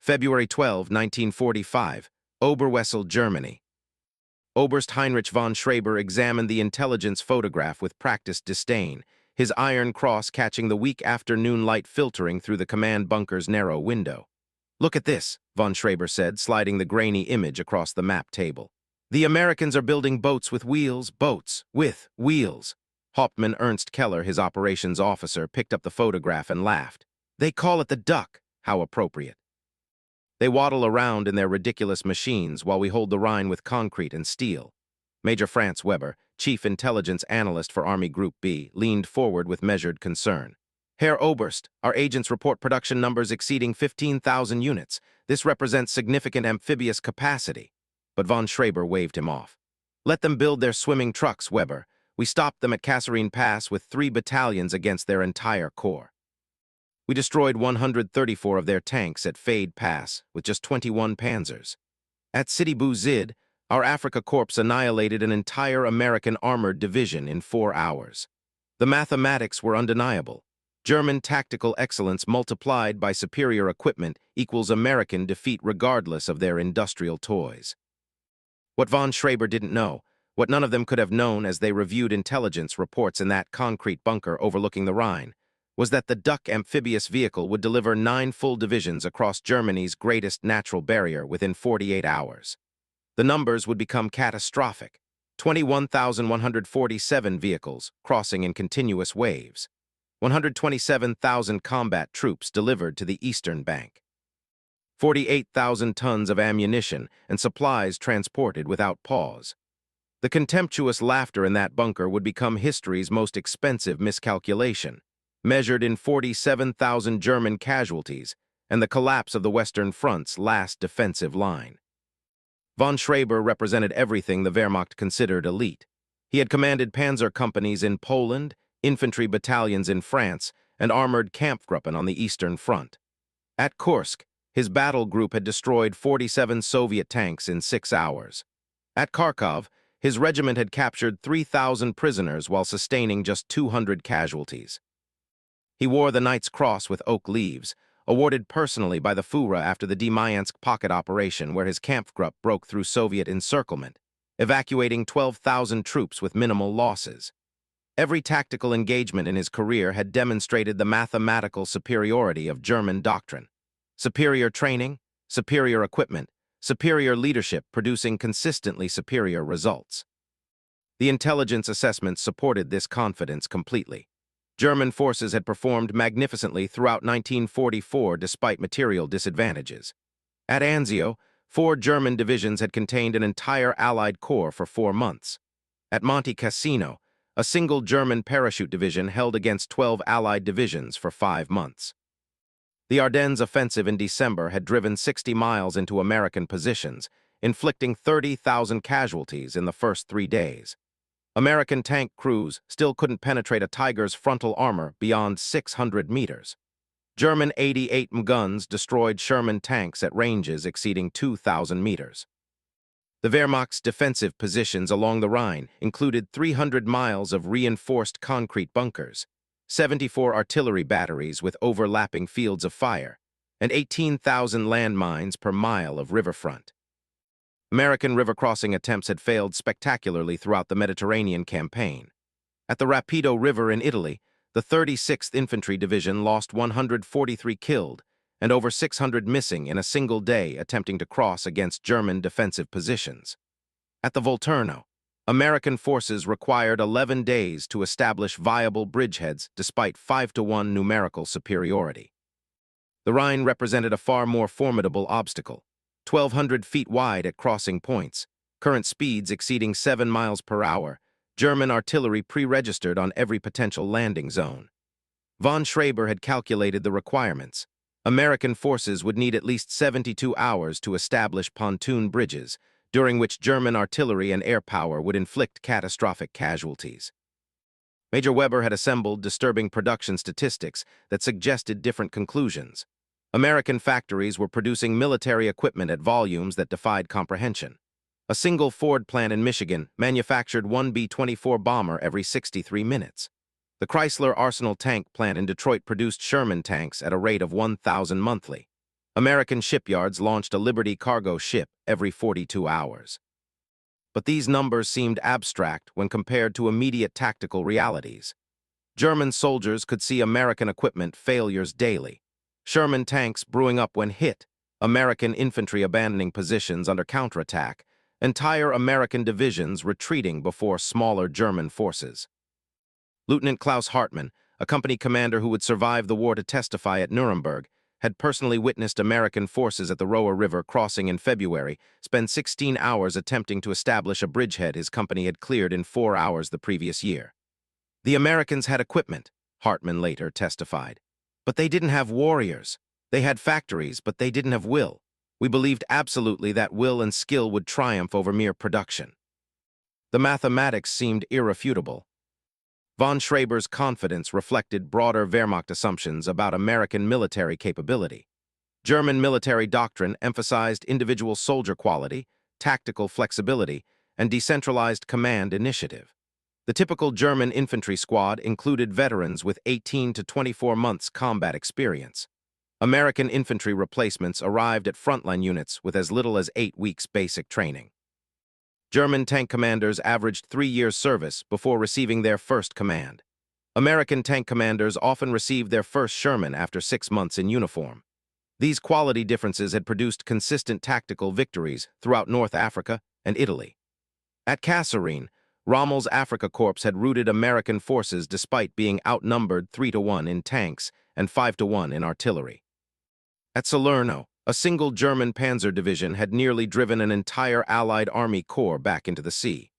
February 12, 1945, Oberwessel, Germany. Oberst Heinrich von Schreber examined the intelligence photograph with practiced disdain, his iron cross catching the weak afternoon light filtering through the command bunker's narrow window. "Look at this," von Schreber said, sliding the grainy image across the map table. "The Americans are building boats with wheels, boats with wheels." Hauptmann Ernst Keller, his operations officer, picked up the photograph and laughed. "They call it the Duck. How appropriate." They waddle around in their ridiculous machines while we hold the Rhine with concrete and steel. Major Franz Weber, chief intelligence analyst for Army Group B, leaned forward with measured concern. "Herr Oberst, our agents report production numbers exceeding 15,000 units. This represents significant amphibious capacity." But von Schreber waved him off. "Let them build their swimming trucks, Weber. We stopped them at Kasserine Pass with 3 battalions against their entire corps. We destroyed 134 of their tanks at Fade Pass with just 21 panzers. At Sidi Bou Zid, our Africa Corps annihilated an entire American armored division in 4 hours. The mathematics were undeniable. German tactical excellence multiplied by superior equipment equals American defeat regardless of their industrial toys. What von Schreber didn't know, what none of them could have known as they reviewed intelligence reports in that concrete bunker overlooking the Rhine, was that the Duck amphibious vehicle would deliver 9 full divisions across Germany's greatest natural barrier within 48 hours. The numbers would become catastrophic: 21,147 vehicles crossing in continuous waves, 127,000 combat troops delivered to the eastern bank, 48,000 tons of ammunition and supplies transported without pause. The contemptuous laughter in that bunker would become history's most expensive miscalculation, measured in 47,000 German casualties and the collapse of the Western Front's last defensive line. Von Schreber represented everything the Wehrmacht considered elite. He had commanded panzer companies in Poland, infantry battalions in France, and armored Kampfgruppen on the Eastern Front. At Kursk, his battle group had destroyed 47 Soviet tanks in 6 hours. At Kharkov, his regiment had captured 3,000 prisoners while sustaining just 200 casualties. He wore the Knight's Cross with oak leaves, awarded personally by the Führer after the Demyansk pocket operation where his Kampfgruppe broke through Soviet encirclement, evacuating 12,000 troops with minimal losses. Every tactical engagement in his career had demonstrated the mathematical superiority of German doctrine. Superior training, superior equipment, superior leadership producing consistently superior results. The intelligence assessments supported this confidence completely. German forces had performed magnificently throughout 1944 despite material disadvantages. At Anzio, 4 German divisions had contained an entire Allied corps for 4 months. At Monte Cassino, a single German parachute division held against 12 Allied divisions for 5 months. The Ardennes offensive in December had driven 60 miles into American positions, inflicting 30,000 casualties in the first 3 days. American tank crews still couldn't penetrate a Tiger's frontal armor beyond 600 meters. German 88 guns destroyed Sherman tanks at ranges exceeding 2,000 meters. The Wehrmacht's defensive positions along the Rhine included 300 miles of reinforced concrete bunkers, 74 artillery batteries with overlapping fields of fire, and 18,000 landmines per mile of riverfront. American river crossing attempts had failed spectacularly throughout the Mediterranean campaign. At the Rapido River in Italy, the 36th Infantry Division lost 143 killed and over 600 missing in a single day attempting to cross against German defensive positions. At the Volturno, American forces required 11 days to establish viable bridgeheads despite 5-to-1 numerical superiority. The Rhine represented a far more formidable obstacle. 1,200 feet wide at crossing points, current speeds exceeding 7 miles per hour, German artillery pre-registered on every potential landing zone. Von Schreber had calculated the requirements. American forces would need at least 72 hours to establish pontoon bridges, during which German artillery and air power would inflict catastrophic casualties. Major Weber had assembled disturbing production statistics that suggested different conclusions. American factories were producing military equipment at volumes that defied comprehension. A single Ford plant in Michigan manufactured 1 B-24 bomber every 63 minutes. The Chrysler Arsenal tank plant in Detroit produced Sherman tanks at a rate of 1,000 monthly. American shipyards launched a Liberty cargo ship every 42 hours. But these numbers seemed abstract when compared to immediate tactical realities. German soldiers could see American equipment failures daily. Sherman tanks brewing up when hit, American infantry abandoning positions under counterattack, entire American divisions retreating before smaller German forces. Lieutenant Klaus Hartmann, a company commander who would survive the war to testify at Nuremberg, had personally witnessed American forces at the Roa River crossing in February spend 16 hours attempting to establish a bridgehead his company had cleared in 4 hours the previous year. The Americans had equipment, Hartmann later testified. But they didn't have warriors. They had factories, but they didn't have will. We believed absolutely that will and skill would triumph over mere production. The mathematics seemed irrefutable. Von Schreber's confidence reflected broader Wehrmacht assumptions about American military capability. German military doctrine emphasized individual soldier quality, tactical flexibility, and decentralized command initiative. The typical German infantry squad included veterans with 18 to 24 months combat experience. American infantry replacements arrived at frontline units with as little as 8 weeks basic training. German tank commanders averaged 3 years service before receiving their first command. American tank commanders often received their first Sherman after 6 months in uniform. These quality differences had produced consistent tactical victories throughout North Africa and Italy. At Kasserine, Rommel's Afrika Korps had routed American forces despite being outnumbered 3-1 in tanks and 5-1 in artillery. At Salerno, a single German panzer division had nearly driven an entire Allied Army corps back into the sea.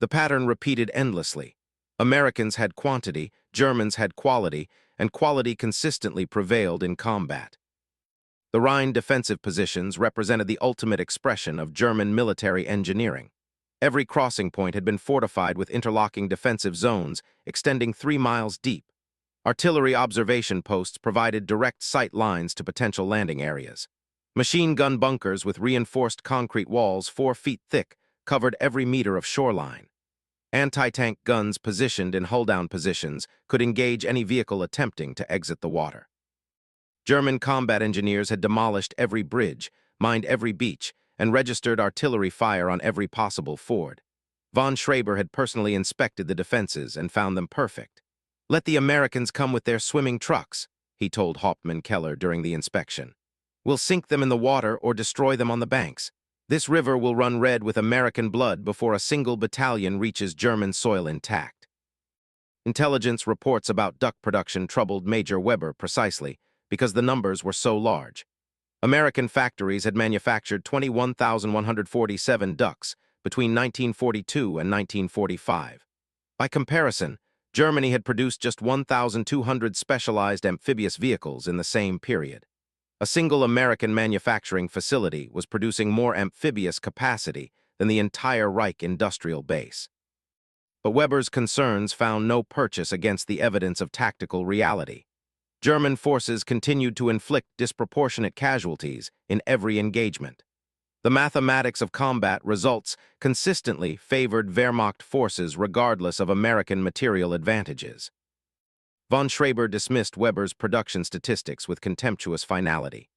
The pattern repeated endlessly. Americans had quantity, Germans had quality, and quality consistently prevailed in combat. The Rhine defensive positions represented the ultimate expression of German military engineering. Every crossing point had been fortified with interlocking defensive zones extending 3 miles deep. Artillery observation posts provided direct sight lines to potential landing areas. Machine gun bunkers with reinforced concrete walls 4 feet thick covered every meter of shoreline. Anti-tank guns positioned in hull-down positions could engage any vehicle attempting to exit the water. German combat engineers had demolished every bridge, mined every beach, and registered artillery fire on every possible ford. Von Schreber had personally inspected the defenses and found them perfect. "Let the Americans come with their swimming trucks," he told Hauptmann Keller during the inspection. "We'll sink them in the water or destroy them on the banks. This river will run red with American blood before a single battalion reaches German soil intact." Intelligence reports about duck production troubled Major Weber precisely because the numbers were so large. American factories had manufactured 21,147 ducks between 1942 and 1945. By comparison, Germany had produced just 1,200 specialized amphibious vehicles in the same period. A single American manufacturing facility was producing more amphibious capacity than the entire Reich industrial base. But Weber's concerns found no purchase against the evidence of tactical reality. German forces continued to inflict disproportionate casualties in every engagement. The mathematics of combat results consistently favored Wehrmacht forces regardless of American material advantages. Von Schreber dismissed Weber's production statistics with contemptuous finality.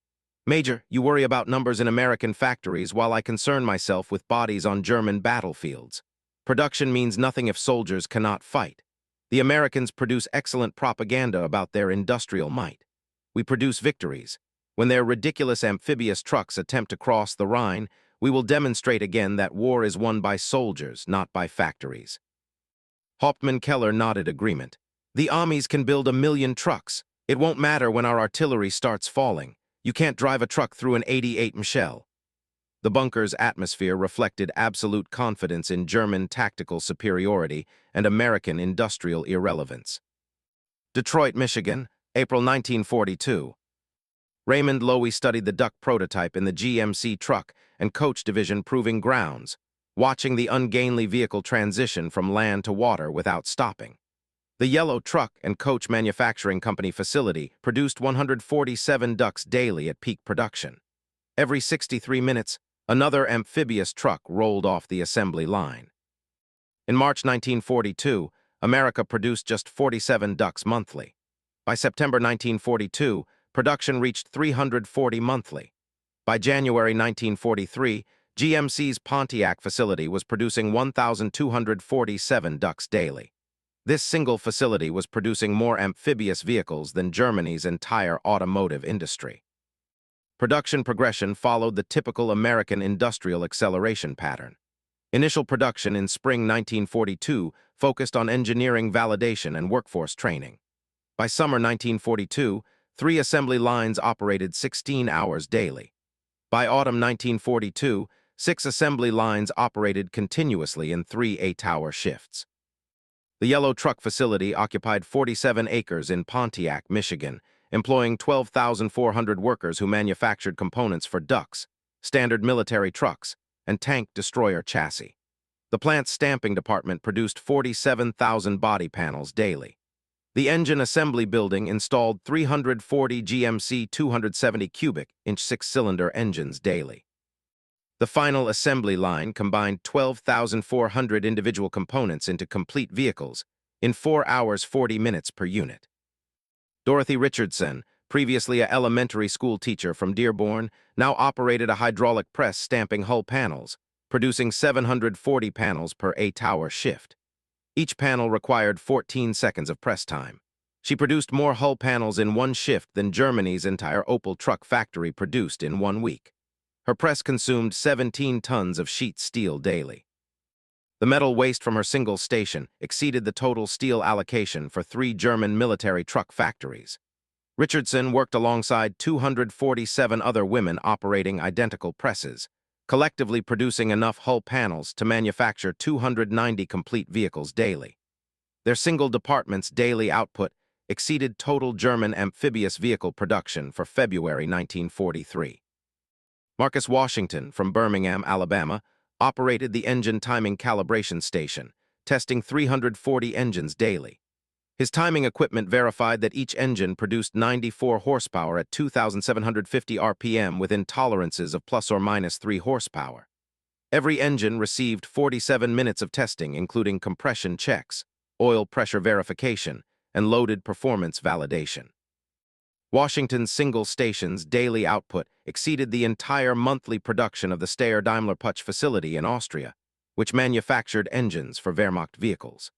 "Major, you worry about numbers in American factories while I concern myself with bodies on German battlefields. Production means nothing if soldiers cannot fight. The Americans produce excellent propaganda about their industrial might. We produce victories. When their ridiculous amphibious trucks attempt to cross the Rhine, we will demonstrate again that war is won by soldiers, not by factories." Hauptmann Keller nodded agreement. "The armies can build 1,000,000 trucks. It won't matter when our artillery starts falling. You can't drive a truck through an 88 Michel." The bunker's atmosphere reflected absolute confidence in German tactical superiority and American industrial irrelevance. Detroit, Michigan, April 1942. Raymond Loewy studied the Duck prototype in the GMC truck and coach division proving grounds, watching the ungainly vehicle transition from land to water without stopping. The yellow truck and coach manufacturing company facility produced 147 ducks daily at peak production. Every 63 minutes, another amphibious truck rolled off the assembly line. In March 1942, America produced just 47 ducks monthly. By September 1942, production reached 340 monthly. By January 1943, GMC's Pontiac facility was producing 1,247 ducks daily. This single facility was producing more amphibious vehicles than Germany's entire automotive industry. Production progression followed the typical American industrial acceleration pattern. Initial production in spring 1942 focused on engineering validation and workforce training. By summer 1942, 3 assembly lines operated 16 hours daily. By autumn 1942, 6 assembly lines operated continuously in 3 8-hour shifts. The yellow truck facility occupied 47 acres in Pontiac, Michigan, employing 12,400 workers who manufactured components for ducks, standard military trucks, and tank destroyer chassis. The plant's stamping department produced 47,000 body panels daily. The engine assembly building installed 340 GMC 270 cubic inch 6-cylinder engines daily. The final assembly line combined 12,400 individual components into complete vehicles in 4 hours 40 minutes per unit. Dorothy Richardson, previously an elementary school teacher from Dearborn, now operated a hydraulic press stamping hull panels, producing 740 panels per 8-hour shift. Each panel required 14 seconds of press time. She produced more hull panels in one shift than Germany's entire Opel truck factory produced in 1 week. Her press consumed 17 tons of sheet steel daily. The metal waste from her single station exceeded the total steel allocation for 3 German military truck factories. Richardson worked alongside 247 other women operating identical presses, collectively producing enough hull panels to manufacture 290 complete vehicles daily. Their single department's daily output exceeded total German amphibious vehicle production for February 1943. Marcus Washington from Birmingham, Alabama, operated the engine timing calibration station, testing 340 engines daily. His timing equipment verified that each engine produced 94 horsepower at 2,750 RPM within tolerances of plus or minus 3 horsepower. Every engine received 47 minutes of testing, including compression checks, oil pressure verification, and loaded performance validation. Washington's single station's daily output exceeded the entire monthly production of the Steyr-Daimler-Puch facility in Austria, which manufactured engines for Wehrmacht vehicles.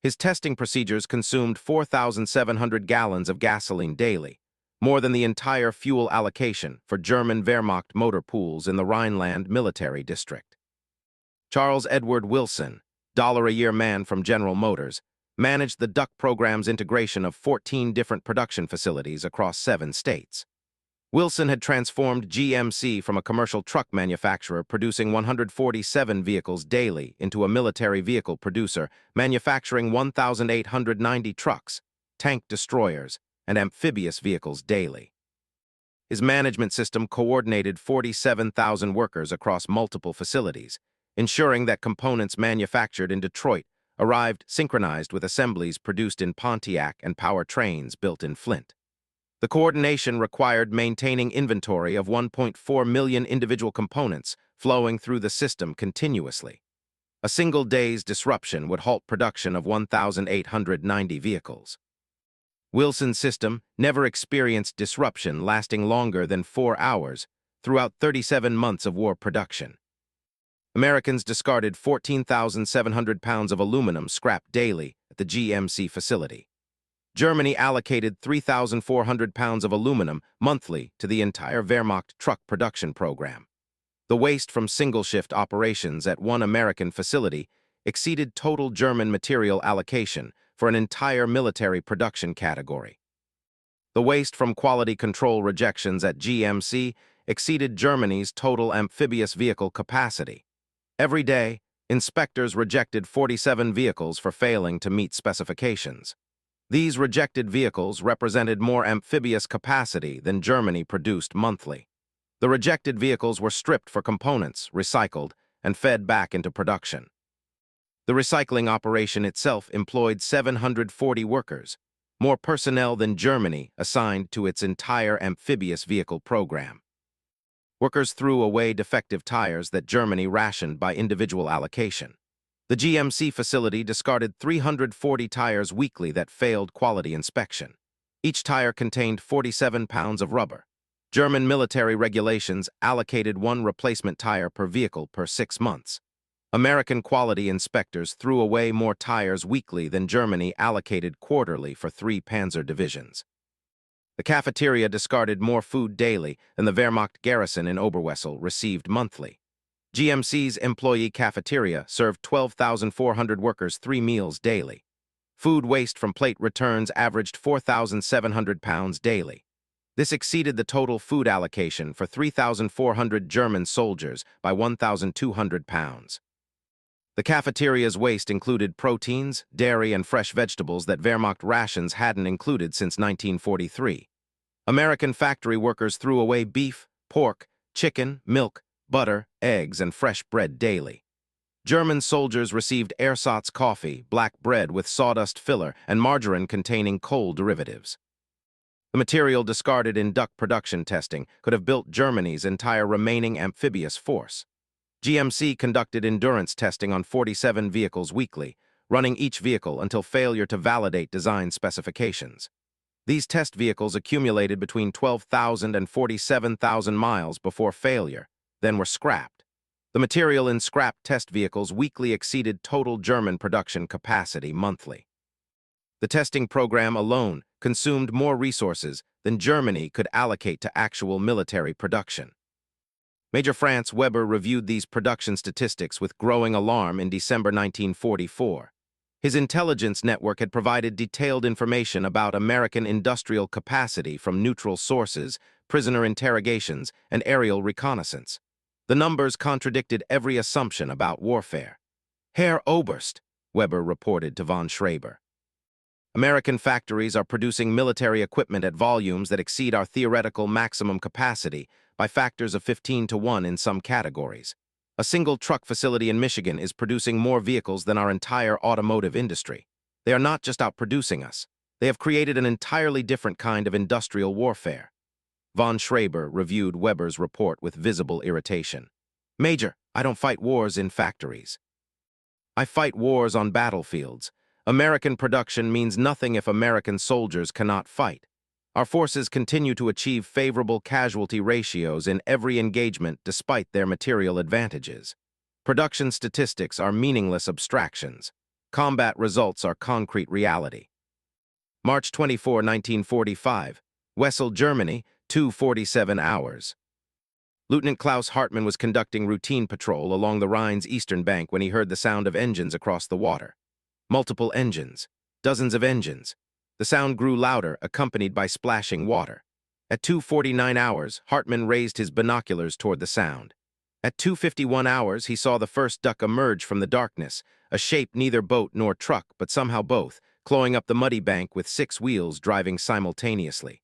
His testing procedures consumed 4,700 gallons of gasoline daily, more than the entire fuel allocation for German Wehrmacht motor pools in the Rhineland military district. Charles Edward Wilson, $1-a-year man from General Motors, managed the DUK program's integration of 14 different production facilities across 7 states. Wilson had transformed GMC from a commercial truck manufacturer producing 147 vehicles daily into a military vehicle producer manufacturing 1,890 trucks, tank destroyers, and amphibious vehicles daily. His management system coordinated 47,000 workers across multiple facilities, ensuring that components manufactured in Detroit arrived synchronized with assemblies produced in Pontiac and power trains built in Flint. The coordination required maintaining inventory of 1.4 million individual components flowing through the system continuously. A single day's disruption would halt production of 1,890 vehicles. Wilson's system never experienced disruption lasting longer than 4 hours throughout 37 months of war production. Americans discarded 14,700 pounds of aluminum scrap daily at the GMC facility. Germany allocated 3,400 pounds of aluminum monthly to the entire Wehrmacht truck production program. The waste from single-shift operations at one American facility exceeded total German material allocation for an entire military production category. The waste from quality control rejections at GMC exceeded Germany's total amphibious vehicle capacity. Every day, inspectors rejected 47 vehicles for failing to meet specifications. These rejected vehicles represented more amphibious capacity than Germany produced monthly. The rejected vehicles were stripped for components, recycled, and fed back into production. The recycling operation itself employed 740 workers, more personnel than Germany assigned to its entire amphibious vehicle program. Workers threw away defective tires that Germany rationed by individual allocation. The GMC facility discarded 340 tires weekly that failed quality inspection. Each tire contained 47 pounds of rubber. German military regulations allocated one replacement tire per vehicle per 6 months. American quality inspectors threw away more tires weekly than Germany allocated quarterly for 3 panzer divisions. The cafeteria discarded more food daily than the Wehrmacht garrison in Oberwessel received monthly. GMC's employee cafeteria served 12,400 workers 3 meals daily. Food waste from plate returns averaged 4,700 pounds daily. This exceeded the total food allocation for 3,400 German soldiers by 1,200 pounds. The cafeteria's waste included proteins, dairy, and fresh vegetables that Wehrmacht rations hadn't included since 1943. American factory workers threw away beef, pork, chicken, milk, butter, eggs, and fresh bread daily. German soldiers received ersatz coffee, black bread with sawdust filler, and margarine containing coal derivatives. The material discarded in DUK production testing could have built Germany's entire remaining amphibious force. GMC conducted endurance testing on 47 vehicles weekly, running each vehicle until failure to validate design specifications. These test vehicles accumulated between 12,000 and 47,000 miles before failure, then were scrapped. The material in scrapped test vehicles weekly exceeded total German production capacity monthly. The testing program alone consumed more resources than Germany could allocate to actual military production. Major Franz Weber reviewed these production statistics with growing alarm in December 1944. His intelligence network had provided detailed information about American industrial capacity from neutral sources, prisoner interrogations, and aerial reconnaissance. The numbers contradicted every assumption about warfare. Herr Oberst, Weber reported to von Schreiber. American factories are producing military equipment at volumes that exceed our theoretical maximum capacity by factors of 15 to 1 in some categories. A single truck facility in Michigan is producing more vehicles than our entire automotive industry. They are not just outproducing us. They have created an entirely different kind of industrial warfare. Von Schreiber reviewed Weber's report with visible irritation. Major, I don't fight wars in factories. I fight wars on battlefields. American production means nothing if American soldiers cannot fight. Our forces continue to achieve favorable casualty ratios in every engagement despite their material advantages. Production statistics are meaningless abstractions. Combat results are concrete reality. March 24, 1945, Wessel, Germany, 2:47 hours. Lieutenant Klaus Hartmann was conducting routine patrol along the Rhine's eastern bank when he heard the sound of engines across the water. Multiple engines, dozens of engines. The sound grew louder, accompanied by splashing water. At 2:49 hours, Hartmann raised his binoculars toward the sound. At 2:51 hours, he saw the first duck emerge from the darkness, a shape neither boat nor truck, but somehow both, clawing up the muddy bank with 6 wheels driving simultaneously.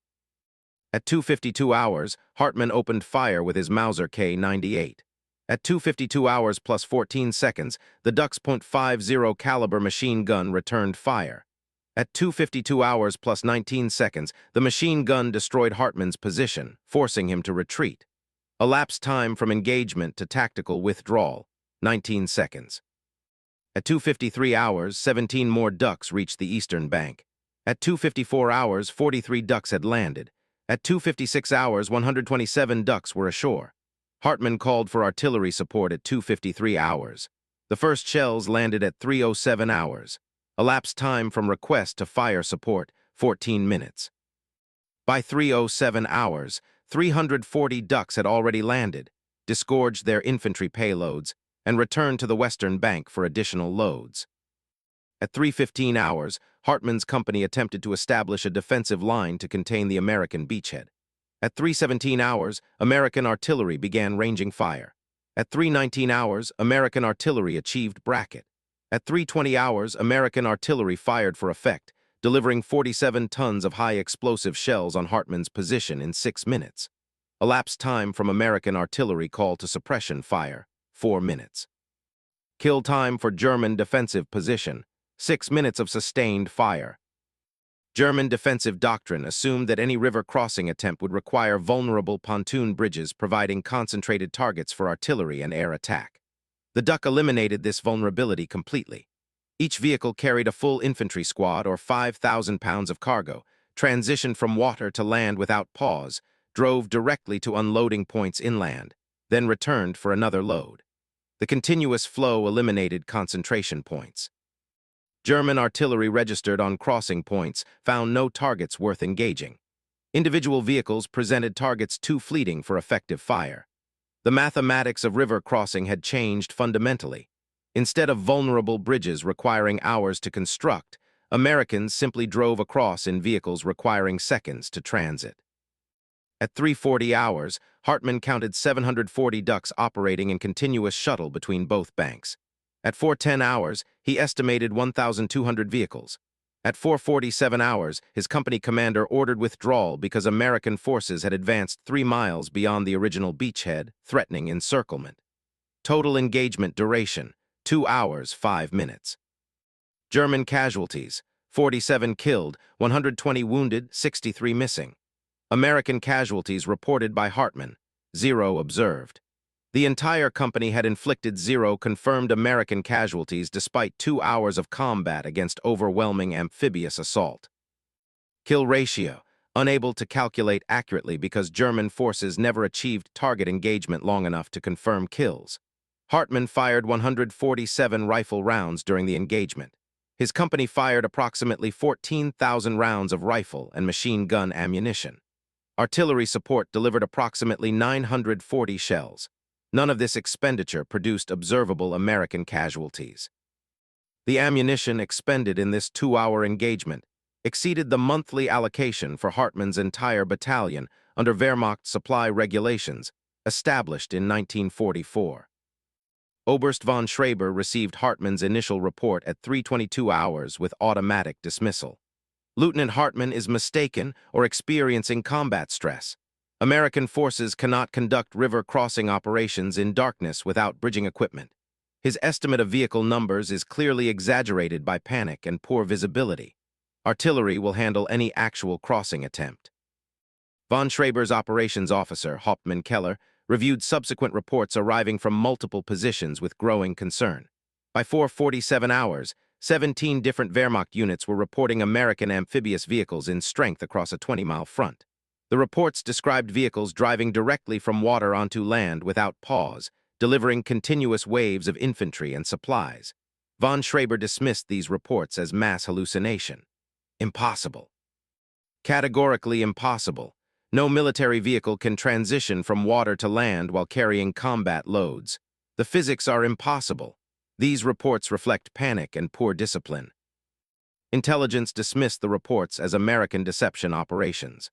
At 2:52 hours, Hartmann opened fire with his Mauser K98. At 2:52 hours plus 14 seconds, the duck's .50 caliber machine gun returned fire. At 2:52 hours plus 19 seconds, the machine gun destroyed Hartmann's position, forcing him to retreat. Elapsed time from engagement to tactical withdrawal, 19 seconds. At 2:53 hours, 17 more ducks reached the eastern bank. At 2:54 hours, 43 ducks had landed. At 2:56 hours, 127 ducks were ashore. Hartmann called for artillery support at 2:53 hours. The first shells landed at 3:07 hours. Elapsed time from request to fire support, 14 minutes. By 3:07 hours, 340 ducks had already landed, disgorged their infantry payloads, and returned to the western bank for additional loads. At 3:15 hours, Hartmann's company attempted to establish a defensive line to contain the American beachhead. At 3:17 hours, American artillery began ranging fire. At 3:19 hours, American artillery achieved bracket. At 3:20 hours, American artillery fired for effect, delivering 47 tons of high-explosive shells on Hartmann's position in 6 minutes. Elapsed time from American artillery call to suppression fire, 4 minutes. Kill time for German defensive position, 6 minutes of sustained fire. German defensive doctrine assumed that any river crossing attempt would require vulnerable pontoon bridges providing concentrated targets for artillery and air attack. The Duck eliminated this vulnerability completely. Each vehicle carried a full infantry squad or 5,000 pounds of cargo, transitioned from water to land without pause, drove directly to unloading points inland, then returned for another load. The continuous flow eliminated concentration points. German artillery registered on crossing points found no targets worth engaging. Individual vehicles presented targets too fleeting for effective fire. The mathematics of river crossing had changed fundamentally. Instead of vulnerable bridges requiring hours to construct, Americans simply drove across in vehicles requiring seconds to transit. At 3:40 hours, Hartmann counted 740 ducks operating in continuous shuttle between both banks. At 4:10 hours, he estimated 1,200 vehicles. At 4:47 hours, his company commander ordered withdrawal because American forces had advanced 3 miles beyond the original beachhead, threatening encirclement. Total engagement duration, 2 hours, 5 minutes. German casualties, 47 killed, 120 wounded, 63 missing. American casualties reported by Hartmann, 0 observed. The entire company had inflicted 0 confirmed American casualties despite 2 hours of combat against overwhelming amphibious assault. Kill ratio, unable to calculate accurately because German forces never achieved target engagement long enough to confirm kills. Hartmann fired 147 rifle rounds during the engagement. His company fired approximately 14,000 rounds of rifle and machine gun ammunition. Artillery support delivered approximately 940 shells. None of this expenditure produced observable American casualties. The ammunition expended in this 2-hour engagement exceeded the monthly allocation for Hartmann's entire battalion under Wehrmacht supply regulations established in 1944. Oberst von Schreiber received Hartmann's initial report at 3:22 hours with automatic dismissal. Lieutenant Hartmann is mistaken or experiencing combat stress. American forces cannot conduct river crossing operations in darkness without bridging equipment. His estimate of vehicle numbers is clearly exaggerated by panic and poor visibility. Artillery will handle any actual crossing attempt. Von Schreiber's operations officer, Hauptmann Keller, reviewed subsequent reports arriving from multiple positions with growing concern. By 4:47 hours, 17 different Wehrmacht units were reporting American amphibious vehicles in strength across a 20-mile front. The reports described vehicles driving directly from water onto land without pause, delivering continuous waves of infantry and supplies. Von Schreiber dismissed these reports as mass hallucination. Impossible. Categorically impossible. No military vehicle can transition from water to land while carrying combat loads. The physics are impossible. These reports reflect panic and poor discipline. Intelligence dismissed the reports as American deception operations.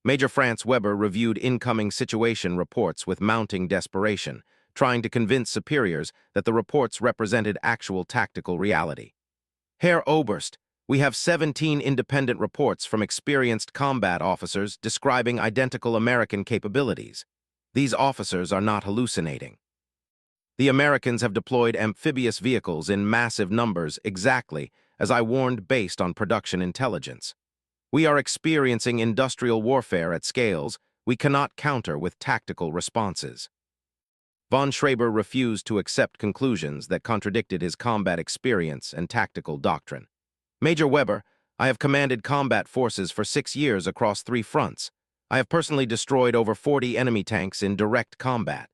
Major Franz Weber reviewed incoming situation reports with mounting desperation, trying to convince superiors that the reports represented actual tactical reality. Herr Oberst, we have 17 independent reports from experienced combat officers describing identical American capabilities. These officers are not hallucinating. The Americans have deployed amphibious vehicles in massive numbers exactly as I warned based on production intelligence. We are experiencing industrial warfare at scales we cannot counter with tactical responses. Von Schreiber refused to accept conclusions that contradicted his combat experience and tactical doctrine. Major Weber, I have commanded combat forces for 6 years across 3 fronts. I have personally destroyed over 40 enemy tanks in direct combat.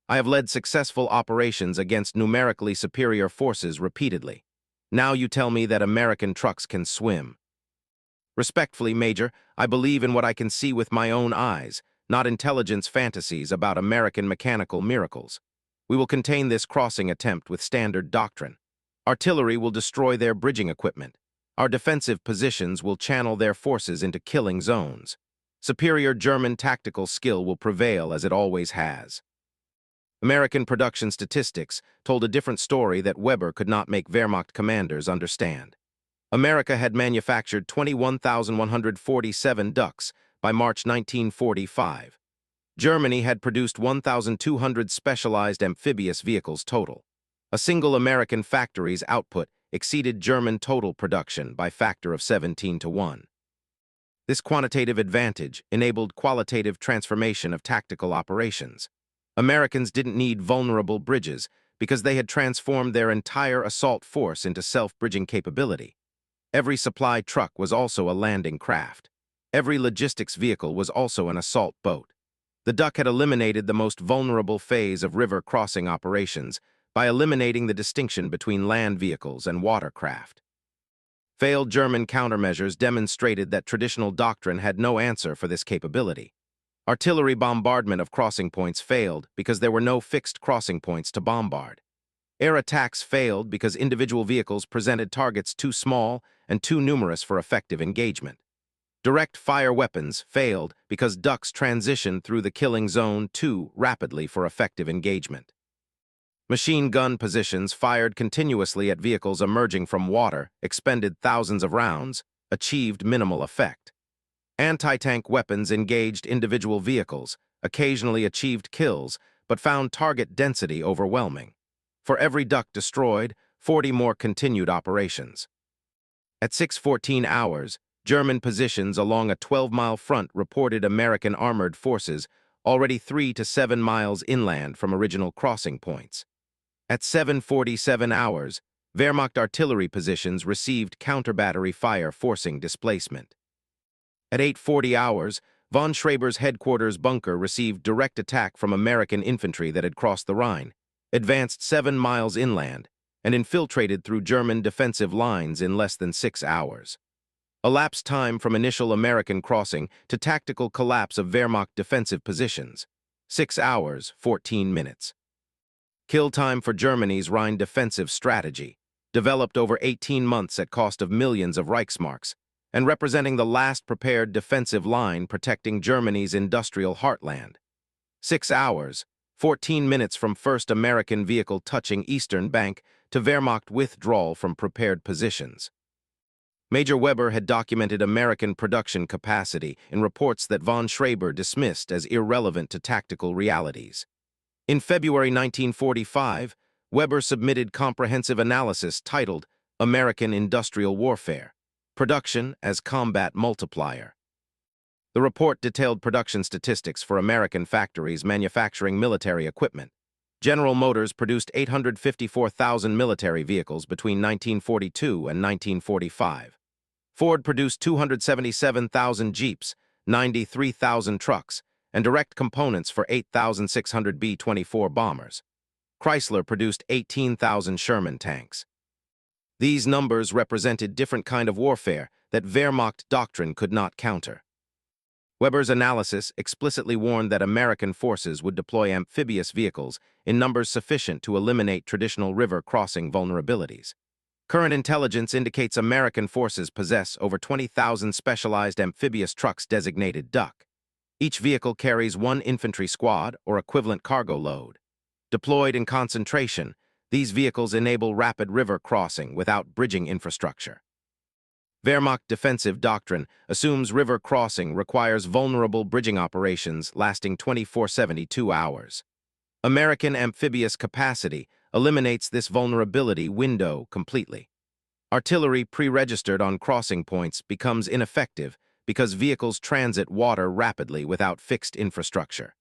I have led successful operations against numerically superior forces repeatedly. Now you tell me that American trucks can swim. Respectfully, Major, I believe in what I can see with my own eyes, not intelligence fantasies about American mechanical miracles. We will contain this crossing attempt with standard doctrine. Artillery will destroy their bridging equipment. Our defensive positions will channel their forces into killing zones. Superior German tactical skill will prevail as it always has. American production statistics told a different story that Weber could not make Wehrmacht commanders understand. America had manufactured 21,147 ducks by March 1945. Germany had produced 1,200 specialized amphibious vehicles total. A single American factory's output exceeded German total production by factor of 17-1. This quantitative advantage enabled qualitative transformation of tactical operations. Americans didn't need vulnerable bridges because they had transformed their entire assault force into self-bridging capability. Every supply truck was also a landing craft. Every logistics vehicle was also an assault boat. The DUK had eliminated the most vulnerable phase of river crossing operations by eliminating the distinction between land vehicles and watercraft. Failed German countermeasures demonstrated that traditional doctrine had no answer for this capability. Artillery bombardment of crossing points failed because there were no fixed crossing points to bombard. Air attacks failed because individual vehicles presented targets too small and too numerous for effective engagement. Direct fire weapons failed because DUKs transitioned through the killing zone too rapidly for effective engagement. Machine gun positions fired continuously at vehicles emerging from water, expended thousands of rounds, achieved minimal effect. Anti-tank weapons engaged individual vehicles, occasionally achieved kills, but found target density overwhelming. For every DUK destroyed, 40 more continued operations. At 6:14 hours, German positions along a 12-mile front reported American armored forces already 3 to 7 miles inland from original crossing points. At 7:47 hours, Wehrmacht artillery positions received counter-battery fire forcing displacement. At 8:40 hours, von Schreber's headquarters bunker received direct attack from American infantry that had crossed the Rhine, advanced 7 miles inland, and infiltrated through German defensive lines in less than 6 hours. Elapsed time from initial American crossing to tactical collapse of Wehrmacht defensive positions, 6 hours, 14 minutes. Kill time for Germany's Rhine defensive strategy, developed over 18 months at cost of millions of Reichsmarks, and representing the last prepared defensive line protecting Germany's industrial heartland. 6 hours, 14 minutes from first American vehicle touching eastern bank to Wehrmacht withdrawal from prepared positions. Major Weber had documented American production capacity in reports that von Schreber dismissed as irrelevant to tactical realities. In February 1945, Weber submitted comprehensive analysis titled American Industrial Warfare, Production as Combat Multiplier. The report detailed production statistics for American factories manufacturing military equipment. General Motors produced 854,000 military vehicles between 1942 and 1945. Ford produced 277,000 Jeeps, 93,000 trucks, and direct components for 8,600 B-24 bombers. Chrysler produced 18,000 Sherman tanks. These numbers represented different kind of warfare that Wehrmacht doctrine could not counter. Weber's analysis explicitly warned that American forces would deploy amphibious vehicles in numbers sufficient to eliminate traditional river crossing vulnerabilities. Current intelligence indicates American forces possess over 20,000 specialized amphibious trucks designated DUK. Each vehicle carries one infantry squad or equivalent cargo load. Deployed in concentration, these vehicles enable rapid river crossing without bridging infrastructure. Wehrmacht defensive doctrine assumes river crossing requires vulnerable bridging operations lasting 24-72 hours. American amphibious capacity eliminates this vulnerability window completely. Artillery pre-registered on crossing points becomes ineffective because vehicles transit water rapidly without fixed infrastructure.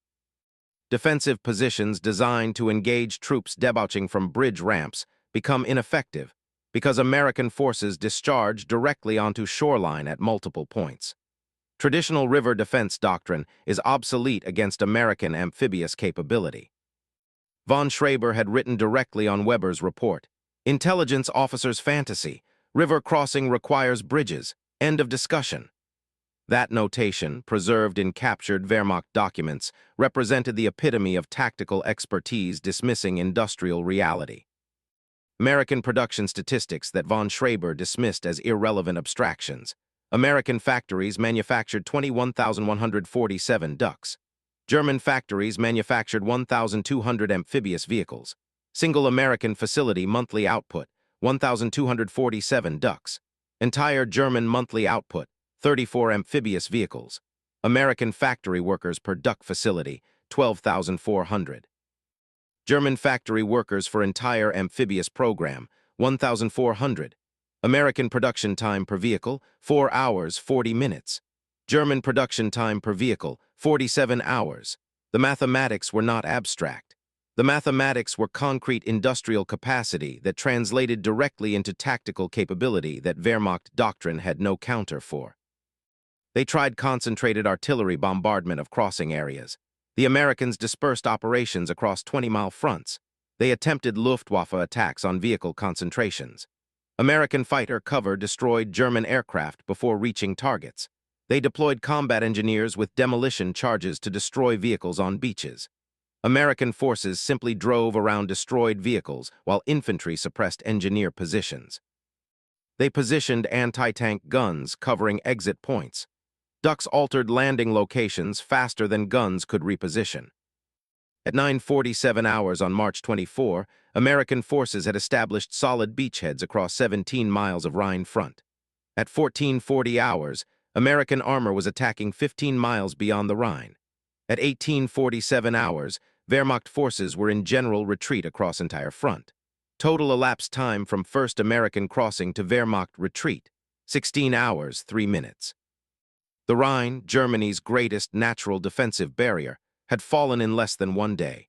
Defensive positions designed to engage troops debouching from bridge ramps become ineffective because American forces discharge directly onto shoreline at multiple points. Traditional river defense doctrine is obsolete against American amphibious capability. Von Schreber had written directly on Weber's report, "Intelligence officer's fantasy. River crossing requires bridges. End of discussion." That notation, preserved in captured Wehrmacht documents, represented the epitome of tactical expertise dismissing industrial reality. American production statistics that von Schreber dismissed as irrelevant abstractions. American factories manufactured 21,147 DUKs. German factories manufactured 1,200 amphibious vehicles. Single American facility monthly output, 1,247 DUKs. Entire German monthly output, 34 amphibious vehicles. American factory workers per DUK facility, 12,400. German factory workers for entire amphibious program, 1,400. American production time per vehicle, 4 hours, 40 minutes. German production time per vehicle, 47 hours. The mathematics were not abstract. The mathematics were concrete industrial capacity that translated directly into tactical capability that Wehrmacht doctrine had no counter for. They tried concentrated artillery bombardment of crossing areas. The Americans dispersed operations across 20-mile fronts. They attempted Luftwaffe attacks on vehicle concentrations. American fighter cover destroyed German aircraft before reaching targets. They deployed combat engineers with demolition charges to destroy vehicles on beaches. American forces simply drove around destroyed vehicles while infantry suppressed engineer positions. They positioned anti-tank guns covering exit points. Ducks altered landing locations faster than guns could reposition. At 9:47 hours on March 24, American forces had established solid beachheads across 17 miles of Rhine front. At 14:40 hours, American armor was attacking 15 miles beyond the Rhine. At 18:47 hours, Wehrmacht forces were in general retreat across entire front. Total elapsed time from first American crossing to Wehrmacht retreat, 16 hours, 3 minutes. The Rhine, Germany's greatest natural defensive barrier, had fallen in less than 1 day.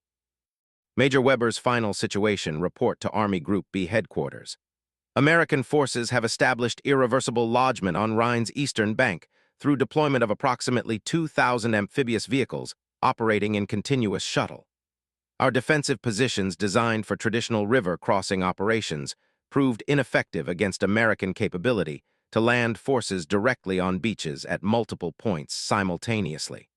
Major Weber's final situation report to Army Group B headquarters. American forces have established irreversible lodgment on Rhine's eastern bank through deployment of approximately 2,000 amphibious vehicles operating in continuous shuttle. Our defensive positions designed for traditional river crossing operations proved ineffective against American capability to land forces directly on beaches at multiple points simultaneously.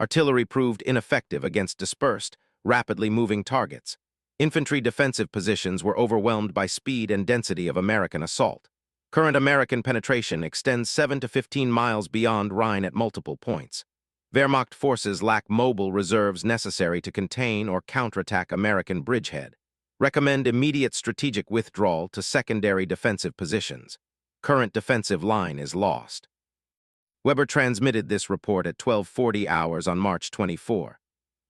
Artillery proved ineffective against dispersed, rapidly moving targets. Infantry defensive positions were overwhelmed by speed and density of American assault. Current American penetration extends 7 to 15 miles beyond Rhine at multiple points. Wehrmacht forces lack mobile reserves necessary to contain or counterattack American bridgehead. Recommend immediate strategic withdrawal to secondary defensive positions. Current defensive line is lost. Weber transmitted this report at 12:40 hours on March 24.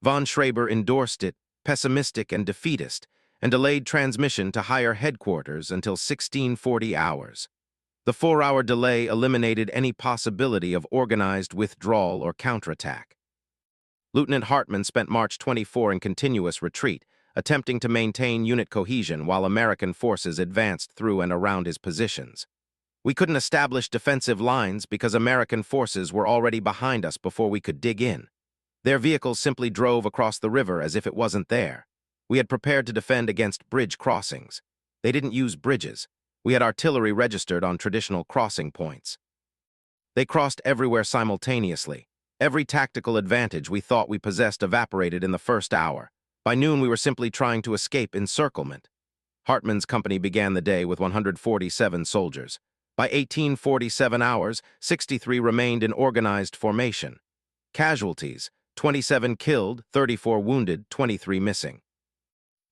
Von Schreiber endorsed it, pessimistic and defeatist, and delayed transmission to higher headquarters until 16:40 hours. The 4-hour delay eliminated any possibility of organized withdrawal or counterattack. Lieutenant Hartmann spent March 24 in continuous retreat, attempting to maintain unit cohesion while American forces advanced through and around his positions. We couldn't establish defensive lines because American forces were already behind us before we could dig in. Their vehicles simply drove across the river as if it wasn't there. We had prepared to defend against bridge crossings. They didn't use bridges. We had artillery registered on traditional crossing points. They crossed everywhere simultaneously. Every tactical advantage we thought we possessed evaporated in the first hour. By noon, we were simply trying to escape encirclement. Hartmann's company began the day with 147 soldiers. By 18:47 hours, 63 remained in organized formation. Casualties: 27 killed, 34 wounded, 23 missing.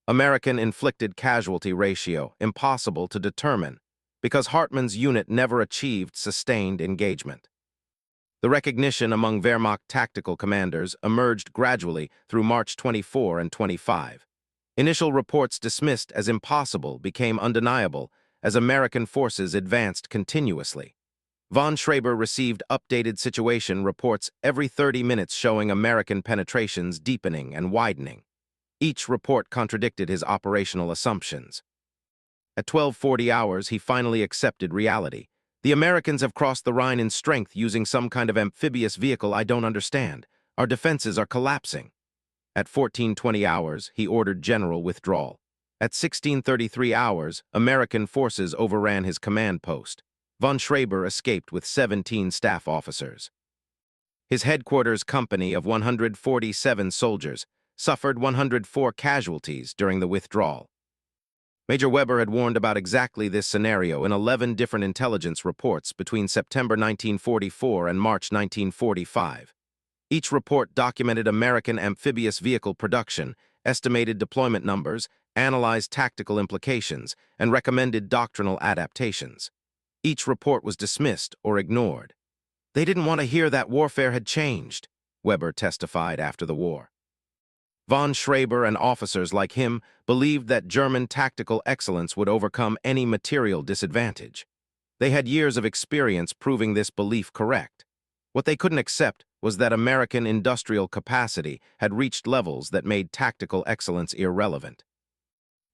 American inflicted casualty ratio, impossible to determine, because Hartmann's unit never achieved sustained engagement. The recognition among Wehrmacht tactical commanders emerged gradually through March 24 and 25. Initial reports dismissed as impossible became undeniable as American forces advanced continuously. Von Schreiber received updated situation reports every 30 minutes showing American penetrations deepening and widening. Each report contradicted his operational assumptions. At 12:40 hours, he finally accepted reality. The Americans have crossed the Rhine in strength using some kind of amphibious vehicle I don't understand. Our defenses are collapsing. At 14:20 hours, he ordered general withdrawal. At 16:33 hours, American forces overran his command post. Von Schreiber escaped with 17 staff officers. His headquarters company of 147 soldiers suffered 104 casualties during the withdrawal. Major Weber had warned about exactly this scenario in 11 different intelligence reports between September 1944 and March 1945. Each report documented American amphibious vehicle production, estimated deployment numbers, analyzed tactical implications, and recommended doctrinal adaptations. Each report was dismissed or ignored. They didn't want to hear that warfare had changed, Weber testified after the war. Von Schreiber and officers like him believed that German tactical excellence would overcome any material disadvantage. They had years of experience proving this belief correct. What they couldn't accept was that American industrial capacity had reached levels that made tactical excellence irrelevant.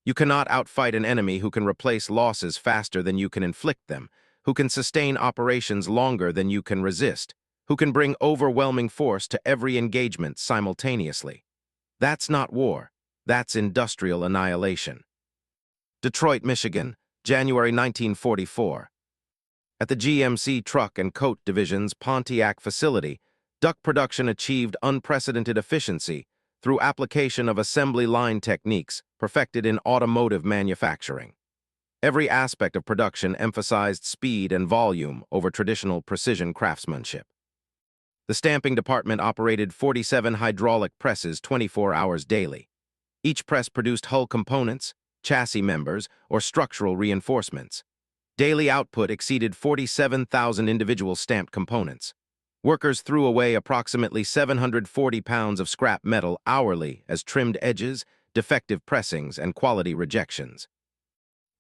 You cannot outfight an enemy who can replace losses faster than you can inflict them, who can sustain operations longer than you can resist, who can bring overwhelming force to every engagement simultaneously. That's not war. That's industrial annihilation. Detroit, Michigan, January 1944. At the GMC Truck and Coat Division's Pontiac facility, duck production achieved unprecedented efficiency through application of assembly line techniques perfected in automotive manufacturing. Every aspect of production emphasized speed and volume over traditional precision craftsmanship. The stamping department operated 47 hydraulic presses 24 hours daily. Each press produced hull components, chassis members, or structural reinforcements. Daily output exceeded 47,000 individual stamped components. Workers threw away approximately 740 pounds of scrap metal hourly as trimmed edges, defective pressings, and quality rejections.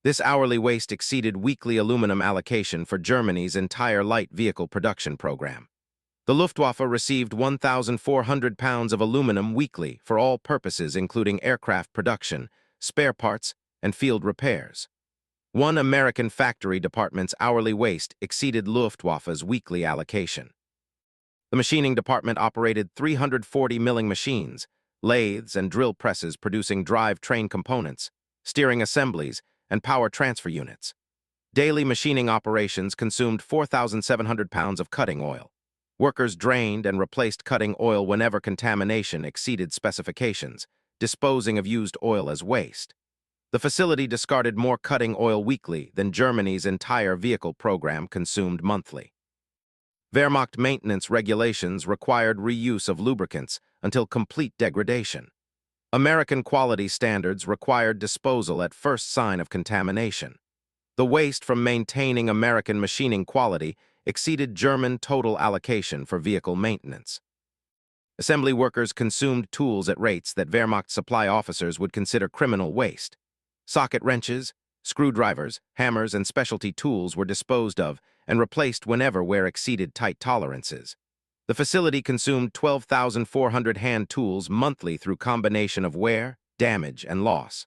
This hourly waste exceeded weekly aluminum allocation for Germany's entire light vehicle production program. The Luftwaffe received 1,400 pounds of aluminum weekly for all purposes including aircraft production, spare parts, and field repairs. One American factory department's hourly waste exceeded Luftwaffe's weekly allocation. The machining department operated 340 milling machines, lathes and drill presses producing drive train components, steering assemblies, and power transfer units. Daily machining operations consumed 4,700 pounds of cutting oil. Workers drained and replaced cutting oil whenever contamination exceeded specifications, disposing of used oil as waste. The facility discarded more cutting oil weekly than Germany's entire vehicle program consumed monthly. Wehrmacht maintenance regulations required reuse of lubricants until complete degradation. American quality standards required disposal at first sign of contamination. The waste from maintaining American machining quality exceeded German total allocation for vehicle maintenance. Assembly workers consumed tools at rates that Wehrmacht supply officers would consider criminal waste. Socket wrenches, screwdrivers, hammers, and specialty tools were disposed of and replaced whenever wear exceeded tight tolerances. The facility consumed 12,400 hand tools monthly through combination of wear, damage, and loss.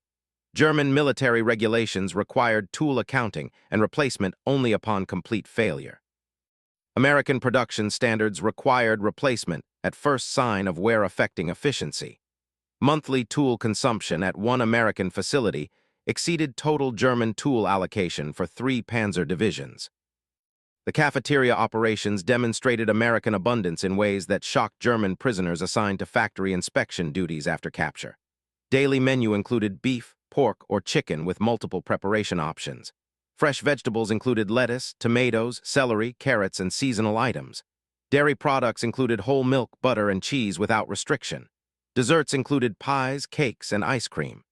German military regulations required tool accounting and replacement only upon complete failure. American production standards required replacement at first sign of wear affecting efficiency. Monthly tool consumption at one American facility exceeded total German tool allocation for 3 panzer divisions. The cafeteria operations demonstrated American abundance in ways that shocked German prisoners assigned to factory inspection duties after capture. Daily menu included beef, pork, or chicken with multiple preparation options. Fresh vegetables included lettuce, tomatoes, celery, carrots, and seasonal items. Dairy products included whole milk, butter, and cheese without restriction. Desserts included pies, cakes, and ice cream.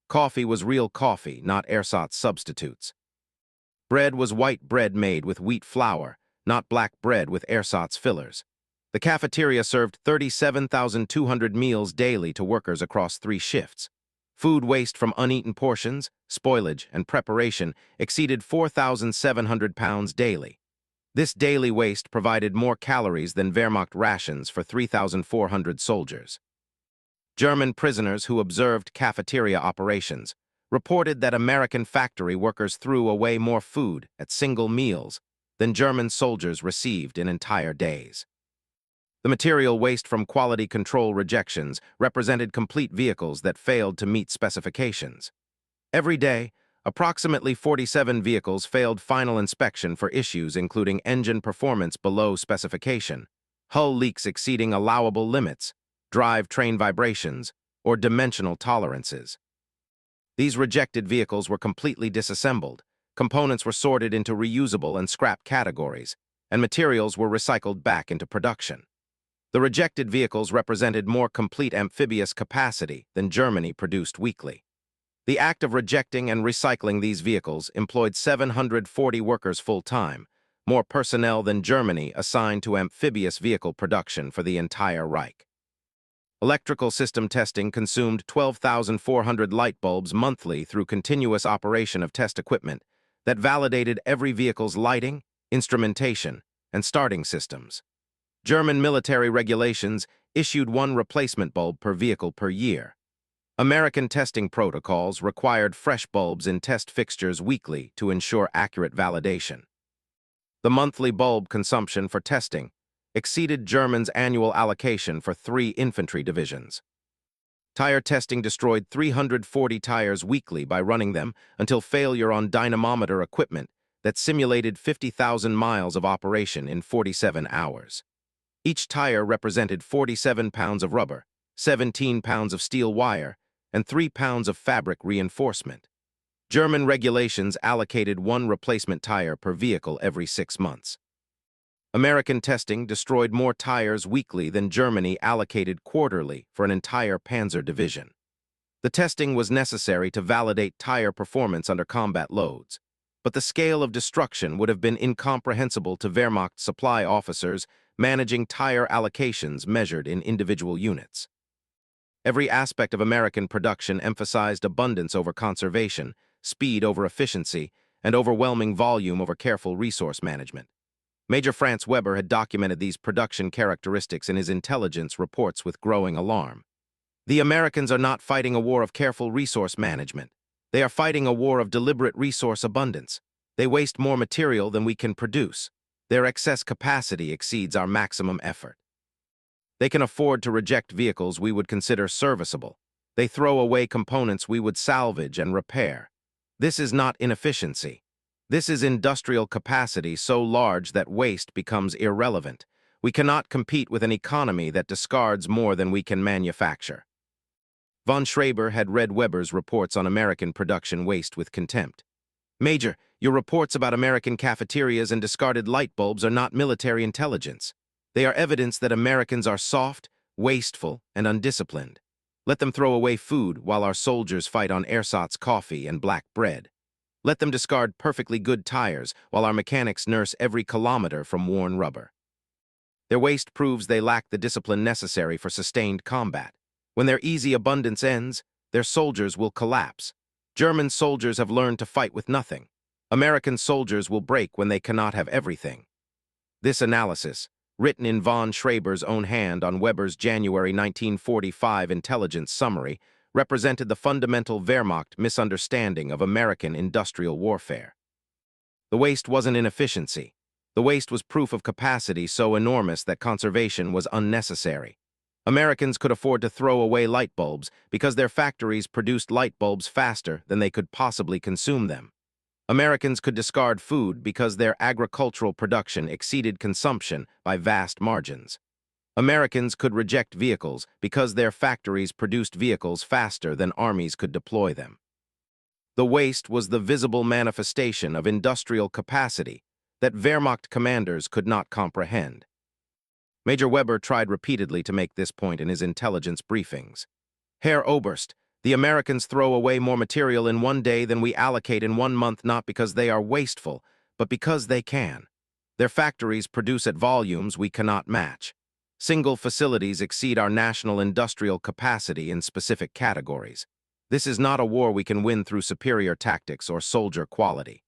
Coffee was real coffee, not ersatz substitutes. Bread was white bread made with wheat flour, not black bread with ersatz fillers. The cafeteria served 37,200 meals daily to workers across 3 shifts. Food waste from uneaten portions, spoilage, and preparation exceeded 4,700 pounds daily. This daily waste provided more calories than Wehrmacht rations for 3,400 soldiers. German prisoners who observed cafeteria operations reported that American factory workers threw away more food at single meals than German soldiers received in entire days. The material waste from quality control rejections represented complete vehicles that failed to meet specifications. Every day, approximately 47 vehicles failed final inspection for issues including engine performance below specification, hull leaks exceeding allowable limits, drive train vibrations, or dimensional tolerances. These rejected vehicles were completely disassembled, components were sorted into reusable and scrap categories, and materials were recycled back into production. The rejected vehicles represented more complete amphibious capacity than Germany produced weekly. The act of rejecting and recycling these vehicles employed 740 workers full-time, more personnel than Germany assigned to amphibious vehicle production for the entire Reich. Electrical system testing consumed 12,400 light bulbs monthly through continuous operation of test equipment that validated every vehicle's lighting, instrumentation, and starting systems. German military regulations issued 1 replacement bulb per vehicle per year. American testing protocols required fresh bulbs in test fixtures weekly to ensure accurate validation. The monthly bulb consumption for testing exceeded Germany's annual allocation for 3 infantry divisions. Tire testing destroyed 340 tires weekly by running them until failure on dynamometer equipment that simulated 50,000 miles of operation in 47 hours. Each tire represented 47 pounds of rubber, 17 pounds of steel wire, and 3 pounds of fabric reinforcement. German regulations allocated 1 replacement tire per vehicle every 6 months. American testing destroyed more tires weekly than Germany allocated quarterly for an entire panzer division. The testing was necessary to validate tire performance under combat loads, but the scale of destruction would have been incomprehensible to Wehrmacht supply officers managing tire allocations measured in individual units. Every aspect of American production emphasized abundance over conservation, speed over efficiency, and overwhelming volume over careful resource management. Major Franz Weber had documented these production characteristics in his intelligence reports with growing alarm. The Americans are not fighting a war of careful resource management. They are fighting a war of deliberate resource abundance. They waste more material than we can produce. Their excess capacity exceeds our maximum effort. They can afford to reject vehicles we would consider serviceable. They throw away components we would salvage and repair. This is not inefficiency. This is industrial capacity so large that waste becomes irrelevant. We cannot compete with an economy that discards more than we can manufacture. Von Schreiber had read Weber's reports on American production waste with contempt. Major, your reports about American cafeterias and discarded light bulbs are not military intelligence. They are evidence that Americans are soft, wasteful, and undisciplined. Let them throw away food while our soldiers fight on ersatz coffee and black bread. Let them discard perfectly good tires while our mechanics nurse every kilometer from worn rubber. Their waste proves they lack the discipline necessary for sustained combat. When their easy abundance ends, their soldiers will collapse. German soldiers have learned to fight with nothing. American soldiers will break when they cannot have everything. This analysis, written in von Schreiber's own hand on Weber's January 1945 intelligence summary, represented the fundamental Wehrmacht misunderstanding of American industrial warfare. The waste wasn't inefficiency. The waste was proof of capacity so enormous that conservation was unnecessary. Americans could afford to throw away light bulbs because their factories produced light bulbs faster than they could possibly consume them. Americans could discard food because their agricultural production exceeded consumption by vast margins. Americans could reject vehicles because their factories produced vehicles faster than armies could deploy them. The waste was the visible manifestation of industrial capacity that Wehrmacht commanders could not comprehend. Major Weber tried repeatedly to make this point in his intelligence briefings. Herr Oberst, the Americans throw away more material in one day than we allocate in 1 month not because they are wasteful, but because they can. Their factories produce at volumes we cannot match. Single facilities exceed our national industrial capacity in specific categories. This is not a war we can win through superior tactics or soldier quality.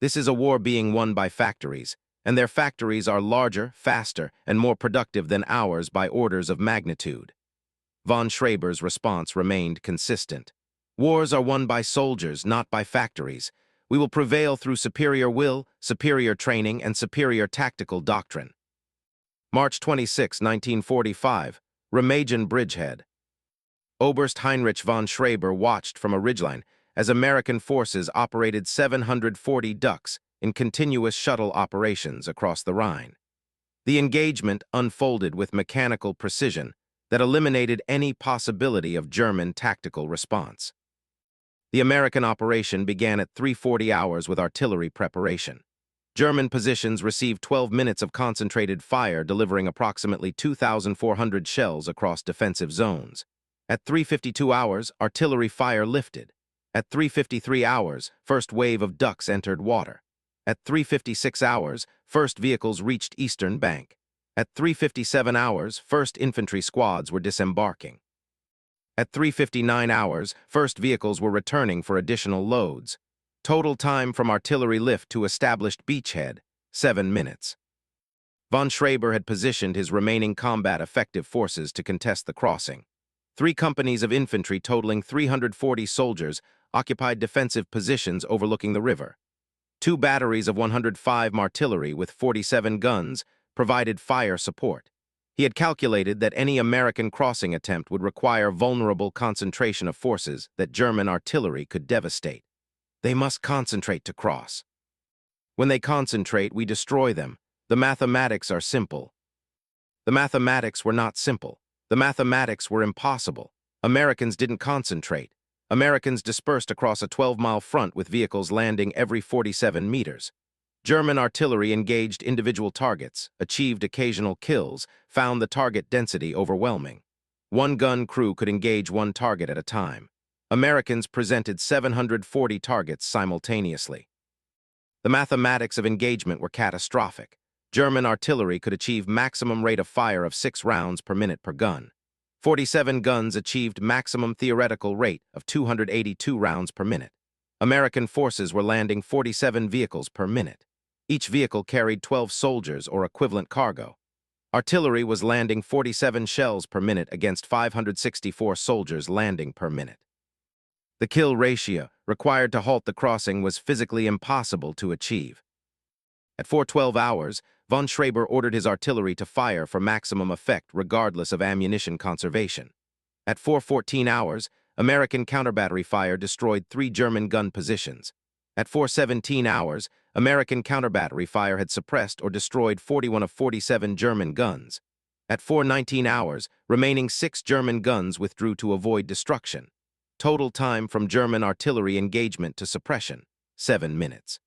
This is a war being won by factories, and their factories are larger, faster, and more productive than ours by orders of magnitude. Von Schreiber's response remained consistent. Wars are won by soldiers, not by factories. We will prevail through superior will, superior training, and superior tactical doctrine. March 26, 1945, Remagen Bridgehead. Oberst Heinrich von Schreiber watched from a ridgeline as American forces operated 740 ducks in continuous shuttle operations across the Rhine. The engagement unfolded with mechanical precision that eliminated any possibility of German tactical response. The American operation began at 3:40 hours with artillery preparation. German positions received 12 minutes of concentrated fire, delivering approximately 2,400 shells across defensive zones. At 3:52 hours, artillery fire lifted. At 3:53 hours, first wave of ducks entered water. At 3:56 hours, first vehicles reached Eastern Bank. At 3:57 hours, first infantry squads were disembarking. At 3:59 hours, first vehicles were returning for additional loads. Total time from artillery lift to established beachhead, 7 minutes. Von Schreiber had positioned his remaining combat effective forces to contest the crossing. 3 companies of infantry totaling 340 soldiers occupied defensive positions overlooking the river. Two batteries of 105 artillery with 47 guns provided fire support. He had calculated that any American crossing attempt would require vulnerable concentration of forces that German artillery could devastate. They must concentrate to cross. When they concentrate, we destroy them. The mathematics are simple. The mathematics were not simple. The mathematics were impossible. Americans didn't concentrate. Americans dispersed across a 12-mile front with vehicles landing every 47 meters. German artillery engaged individual targets, achieved occasional kills, found the target density overwhelming. One gun crew could engage one target at a time. Americans presented 740 targets simultaneously. The mathematics of engagement were catastrophic. German artillery could achieve maximum rate of fire of 6 rounds per minute per gun. 47 guns achieved maximum theoretical rate of 282 rounds per minute. American forces were landing 47 vehicles per minute. Each vehicle carried 12 soldiers or equivalent cargo. Artillery was landing 47 shells per minute against 564 soldiers landing per minute. The kill ratio required to halt the crossing was physically impossible to achieve. At 4:12 hours, von Schreiber ordered his artillery to fire for maximum effect regardless of ammunition conservation. At 4:14 hours, American counterbattery fire destroyed 3 German gun positions. At 4:17 hours, American counterbattery fire had suppressed or destroyed 41 of 47 German guns. At 4:19 hours, remaining 6 German guns withdrew to avoid destruction. Total time from German artillery engagement to suppression, 7 minutes.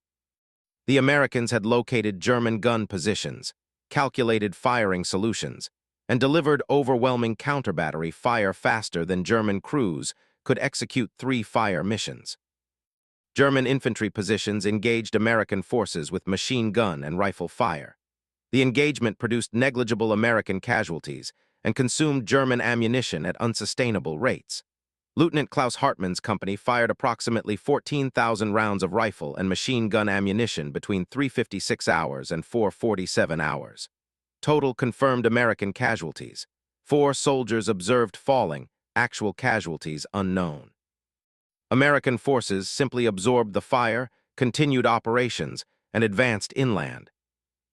The Americans had located German gun positions, calculated firing solutions, and delivered overwhelming counterbattery fire faster than German crews could execute 3 fire missions. German infantry positions engaged American forces with machine gun and rifle fire. The engagement produced negligible American casualties and consumed German ammunition at unsustainable rates. Lieutenant Klaus Hartmann's company fired approximately 14,000 rounds of rifle and machine gun ammunition between 3:56 hours and 4:47 hours. Total confirmed American casualties: 4 soldiers observed falling, actual casualties unknown. American forces simply absorbed the fire, continued operations, and advanced inland.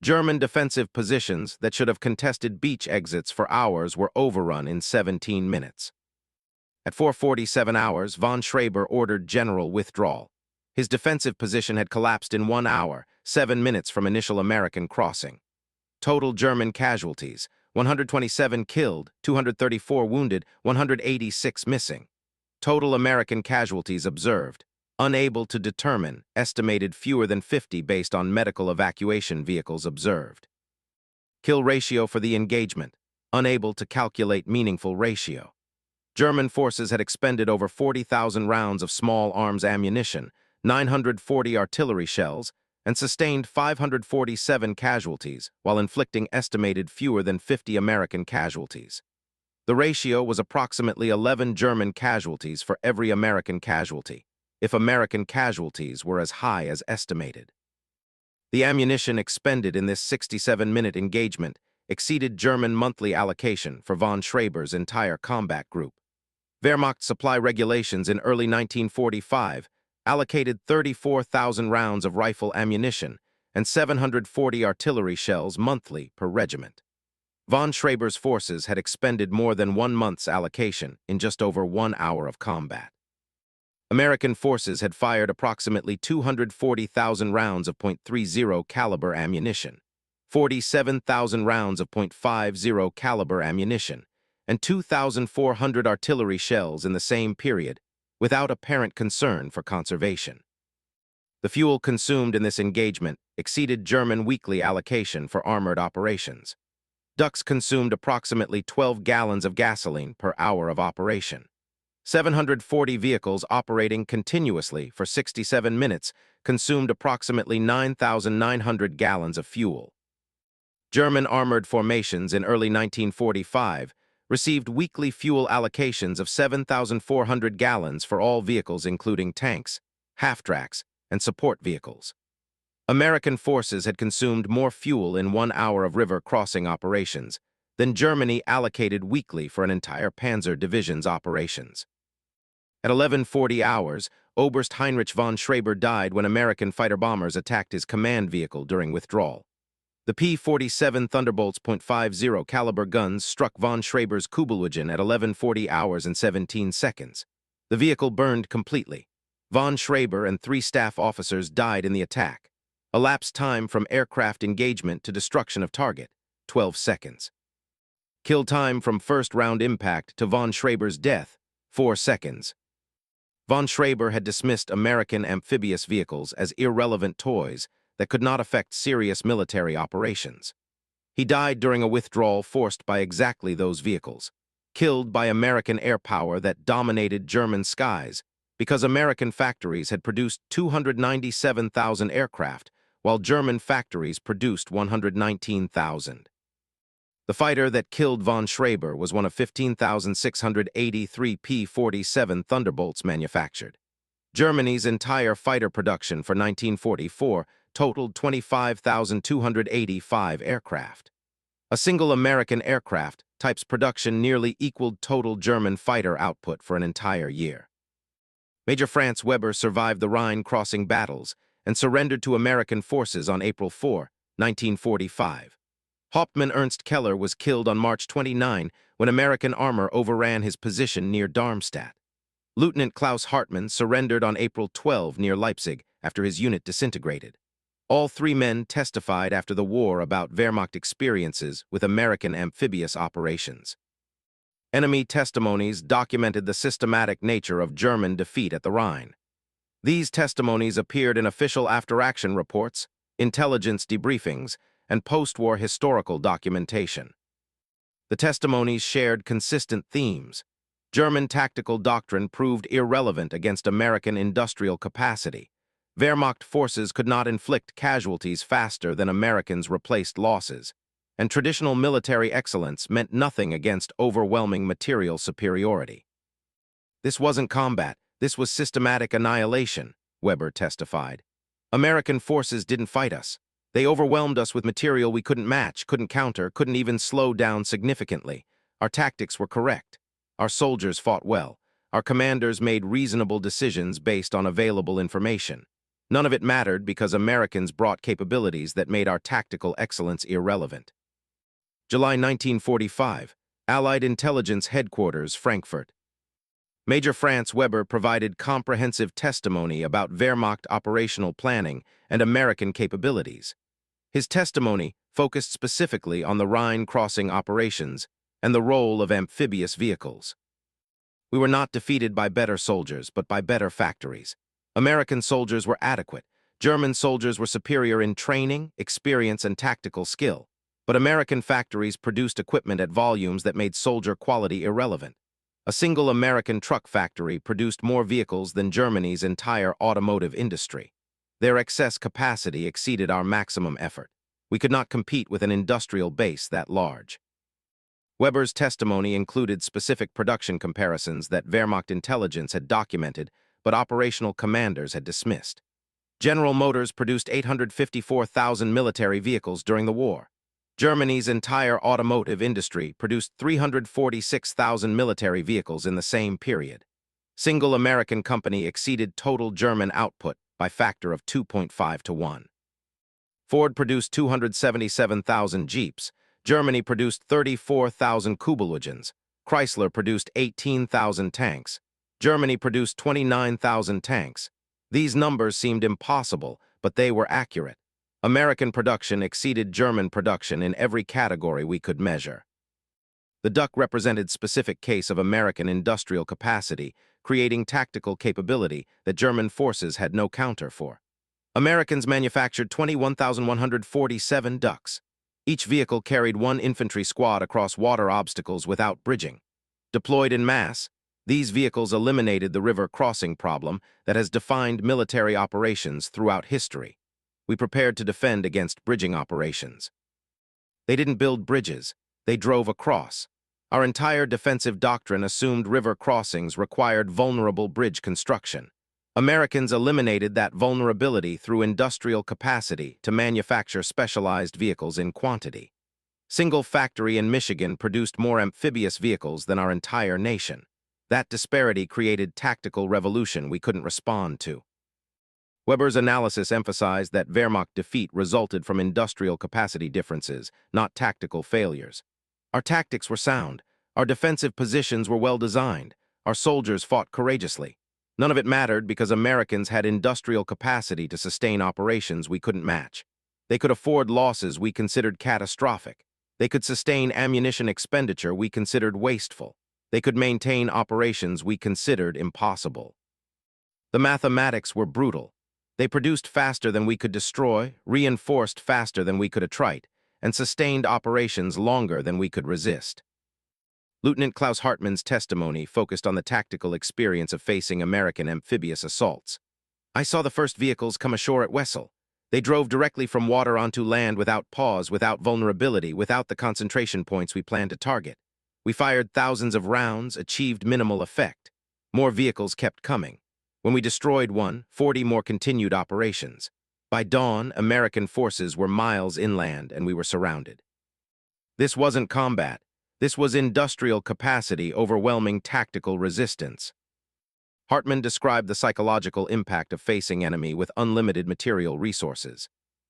German defensive positions that should have contested beach exits for hours were overrun in 17 minutes. At 4:47 hours, von Schreiber ordered general withdrawal. His defensive position had collapsed in 1 hour, 7 minutes from initial American crossing. Total German casualties: 127 killed, 234 wounded, 186 missing. Total American casualties observed: unable to determine, estimated fewer than 50 based on medical evacuation vehicles observed. Kill ratio for the engagement: unable to calculate meaningful ratio. German forces had expended over 40,000 rounds of small arms ammunition, 940 artillery shells, and sustained 547 casualties while inflicting estimated fewer than 50 American casualties. The ratio was approximately 11 German casualties for every American casualty, if American casualties were as high as estimated. The ammunition expended in this 67-minute engagement exceeded German monthly allocation for von Schreiber's entire combat group. Wehrmacht supply regulations in early 1945 allocated 34,000 rounds of rifle ammunition and 740 artillery shells monthly per regiment. Von Schreiber's forces had expended more than 1 month's allocation in just over 1 hour of combat. American forces had fired approximately 240,000 rounds of .30 caliber ammunition, 47,000 rounds of .50 caliber ammunition, and 2,400 artillery shells in the same period, without apparent concern for conservation. The fuel consumed in this engagement exceeded German weekly allocation for armored operations. DUKs consumed approximately 12 gallons of gasoline per hour of operation. 740 vehicles operating continuously for 67 minutes consumed approximately 9,900 gallons of fuel. German armored formations in early 1945 received weekly fuel allocations of 7,400 gallons for all vehicles including tanks, half-tracks, and support vehicles. American forces had consumed more fuel in 1 hour of river crossing operations than Germany allocated weekly for an entire Panzer Division's operations. At 11:40 hours, Oberst Heinrich von Schreber died when American fighter-bombers attacked his command vehicle during withdrawal. The P-47 Thunderbolt's .50 caliber guns struck von Schreber's Kubelwagen at 11:40 hours and 17 seconds. The vehicle burned completely. Von Schreber and 3 staff officers died in the attack. Elapsed time from aircraft engagement to destruction of target, 12 seconds. Kill time from first round impact to von Schreber's death, 4 seconds. Von Schreber had dismissed American amphibious vehicles as irrelevant toys that could not affect serious military operations. He died during a withdrawal forced by exactly those vehicles, killed by American air power that dominated German skies because American factories had produced 297,000 aircraft while German factories produced 119,000. The fighter that killed von Schreber was one of 15,683 P-47 Thunderbolts manufactured. Germany's entire fighter production for 1944 totaled 25,285 aircraft. A single American aircraft type's production nearly equaled total German fighter output for an entire year. Major Franz Weber survived the Rhine crossing battles and surrendered to American forces on April 4, 1945. Hauptmann Ernst Keller was killed on March 29 when American armor overran his position near Darmstadt. Lieutenant Klaus Hartmann surrendered on April 12 near Leipzig after his unit disintegrated. All 3 men testified after the war about Wehrmacht experiences with American amphibious operations. Enemy testimonies documented the systematic nature of German defeat at the Rhine. These testimonies appeared in official after-action reports, intelligence debriefings, and post-war historical documentation. The testimonies shared consistent themes. German tactical doctrine proved irrelevant against American industrial capacity. Wehrmacht forces could not inflict casualties faster than Americans replaced losses, and traditional military excellence meant nothing against overwhelming material superiority. This wasn't combat, this was systematic annihilation, Weber testified. American forces didn't fight us. They overwhelmed us with material we couldn't match, couldn't counter, couldn't even slow down significantly. Our tactics were correct. Our soldiers fought well. Our commanders made reasonable decisions based on available information. None of it mattered because Americans brought capabilities that made our tactical excellence irrelevant. July 1945, Allied Intelligence Headquarters, Frankfurt. Major Franz Weber provided comprehensive testimony about Wehrmacht operational planning and American capabilities. His testimony focused specifically on the Rhine crossing operations and the role of amphibious vehicles. We were not defeated by better soldiers, but by better factories. American soldiers were adequate. German soldiers were superior in training, experience, and tactical skill. But American factories produced equipment at volumes that made soldier quality irrelevant. A single American truck factory produced more vehicles than Germany's entire automotive industry. Their excess capacity exceeded our maximum effort. We could not compete with an industrial base that large. Weber's testimony included specific production comparisons that Wehrmacht intelligence had documented, but operational commanders had dismissed. General Motors produced 854,000 military vehicles during the war. Germany's entire automotive industry produced 346,000 military vehicles in the same period. Single American company exceeded total German output by factor of 2.5 to 1. Ford produced 277,000 Jeeps. Germany produced 34,000 Kubelwagens. Chrysler produced 18,000 tanks. Germany produced 29,000 tanks. These numbers seemed impossible, but they were accurate. American production exceeded German production in every category we could measure. The DUK represented specific case of American industrial capacity, creating tactical capability that German forces had no counter for. Americans manufactured 21,147 DUKs. Each vehicle carried 1 infantry squad across water obstacles without bridging. Deployed in mass, these vehicles eliminated the river crossing problem that has defined military operations throughout history. We prepared to defend against bridging operations. They didn't build bridges, they drove across. Our entire defensive doctrine assumed river crossings required vulnerable bridge construction. Americans eliminated that vulnerability through industrial capacity to manufacture specialized vehicles in quantity. Single factory in Michigan produced more amphibious vehicles than our entire nation. That disparity created tactical revolution we couldn't respond to. Weber's analysis emphasized that Wehrmacht defeat resulted from industrial capacity differences, not tactical failures. Our tactics were sound. Our defensive positions were well designed. Our soldiers fought courageously. None of it mattered because Americans had industrial capacity to sustain operations we couldn't match. They could afford losses we considered catastrophic. They could sustain ammunition expenditure we considered wasteful. They could maintain operations we considered impossible. The mathematics were brutal. They produced faster than we could destroy, reinforced faster than we could attrite, and sustained operations longer than we could resist. Lieutenant Klaus Hartmann's testimony focused on the tactical experience of facing American amphibious assaults. I saw the first vehicles come ashore at Wessel. They drove directly from water onto land without pause, without vulnerability, without the concentration points we planned to target. We fired thousands of rounds, achieved minimal effect. More vehicles kept coming. When we destroyed one, 40 more continued operations. By dawn, American forces were miles inland and we were surrounded. This wasn't combat. This was industrial capacity overwhelming tactical resistance. Hartmann described the psychological impact of facing enemy with unlimited material resources.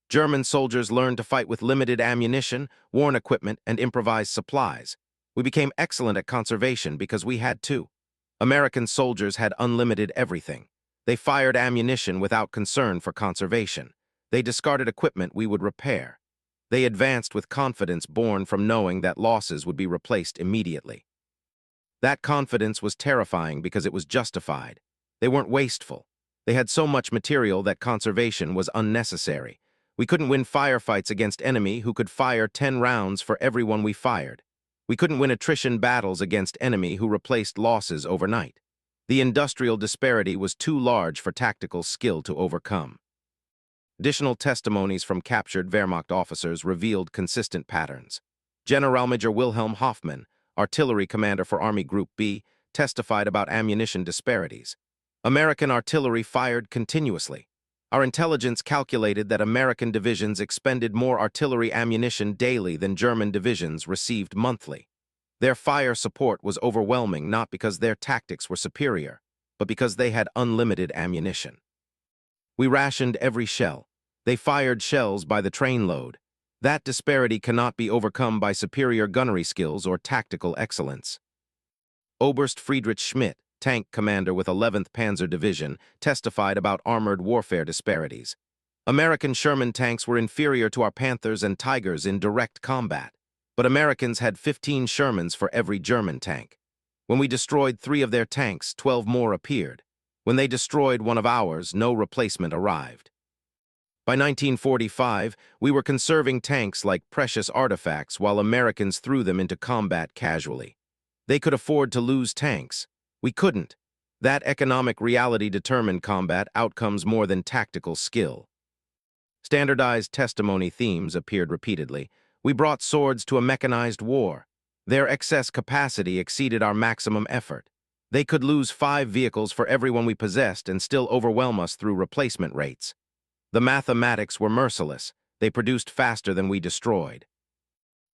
German soldiers learned to fight with limited ammunition, worn equipment, and improvised supplies. We became excellent at conservation because we had to. American soldiers had unlimited everything. They fired ammunition without concern for conservation. They discarded equipment we would repair. They advanced with confidence born from knowing that losses would be replaced immediately. That confidence was terrifying because it was justified. They weren't wasteful. They had so much material that conservation was unnecessary. We couldn't win firefights against enemy who could fire 10 rounds for every one we fired. We couldn't win attrition battles against enemy who replaced losses overnight. The industrial disparity was too large for tactical skill to overcome. Additional testimonies from captured Wehrmacht officers revealed consistent patterns. Generalmajor Wilhelm Hoffmann, artillery commander for Army Group B, testified about ammunition disparities. American artillery fired continuously. Our intelligence calculated that American divisions expended more artillery ammunition daily than German divisions received monthly. Their fire support was overwhelming not because their tactics were superior, but because they had unlimited ammunition. We rationed every shell. They fired shells by the trainload. That disparity cannot be overcome by superior gunnery skills or tactical excellence. Oberst Friedrich Schmidt, tank commander with 11th Panzer Division, testified about armored warfare disparities. American Sherman tanks were inferior to our Panthers and Tigers in direct combat, but Americans had 15 Shermans for every German tank. When we destroyed 3 of their tanks, 12 more appeared. When they destroyed one of ours, no replacement arrived. By 1945, we were conserving tanks like precious artifacts while Americans threw them into combat casually. They could afford to lose tanks. We couldn't. That economic reality determined combat outcomes more than tactical skill. Standardized testimony themes appeared repeatedly. We brought swords to a mechanized war. Their excess capacity exceeded our maximum effort. They could lose 5 vehicles for everyone we possessed and still overwhelm us through replacement rates. The mathematics were merciless. They produced faster than we destroyed.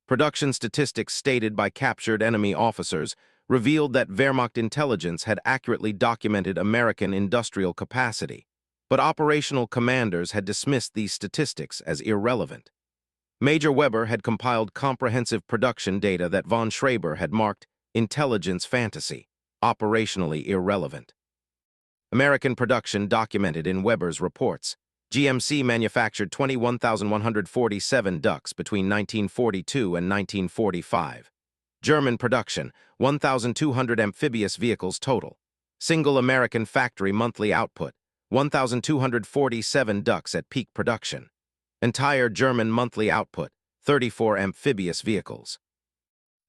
Production statistics stated by captured enemy officers revealed that Wehrmacht intelligence had accurately documented American industrial capacity, but operational commanders had dismissed these statistics as irrelevant. Major Weber had compiled comprehensive production data that von Schreiber had marked intelligence fantasy, operationally irrelevant. American production documented in Weber's reports. GMC manufactured 21,147 ducks between 1942 and 1945. German production, 1,200 amphibious vehicles total. Single American factory monthly output, 1,247 ducks at peak production. Entire German monthly output, 34 amphibious vehicles.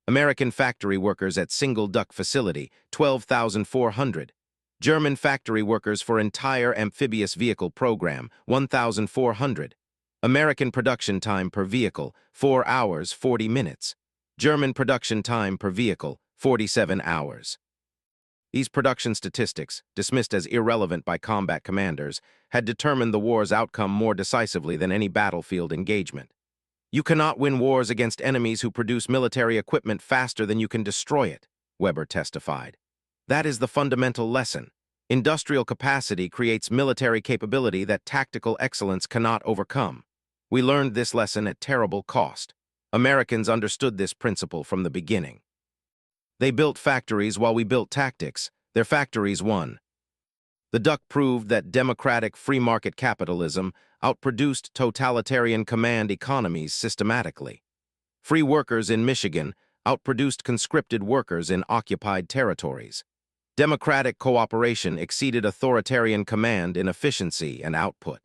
American factory workers at single duck facility, 12,400. German factory workers for entire amphibious vehicle program, 1,400. American production time per vehicle, 4 hours, 40 minutes. German production time per vehicle, 47 hours. These production statistics, dismissed as irrelevant by combat commanders, had determined the war's outcome more decisively than any battlefield engagement. You cannot win wars against enemies who produce military equipment faster than you can destroy it, Weber testified. That is the fundamental lesson. Industrial capacity creates military capability that tactical excellence cannot overcome. We learned this lesson at terrible cost. Americans understood this principle from the beginning. They built factories while we built tactics. Their factories won. The DUK proved that democratic free market capitalism outproduced totalitarian command economies systematically. Free workers in Michigan outproduced conscripted workers in occupied territories. Democratic cooperation exceeded authoritarian command in efficiency and output.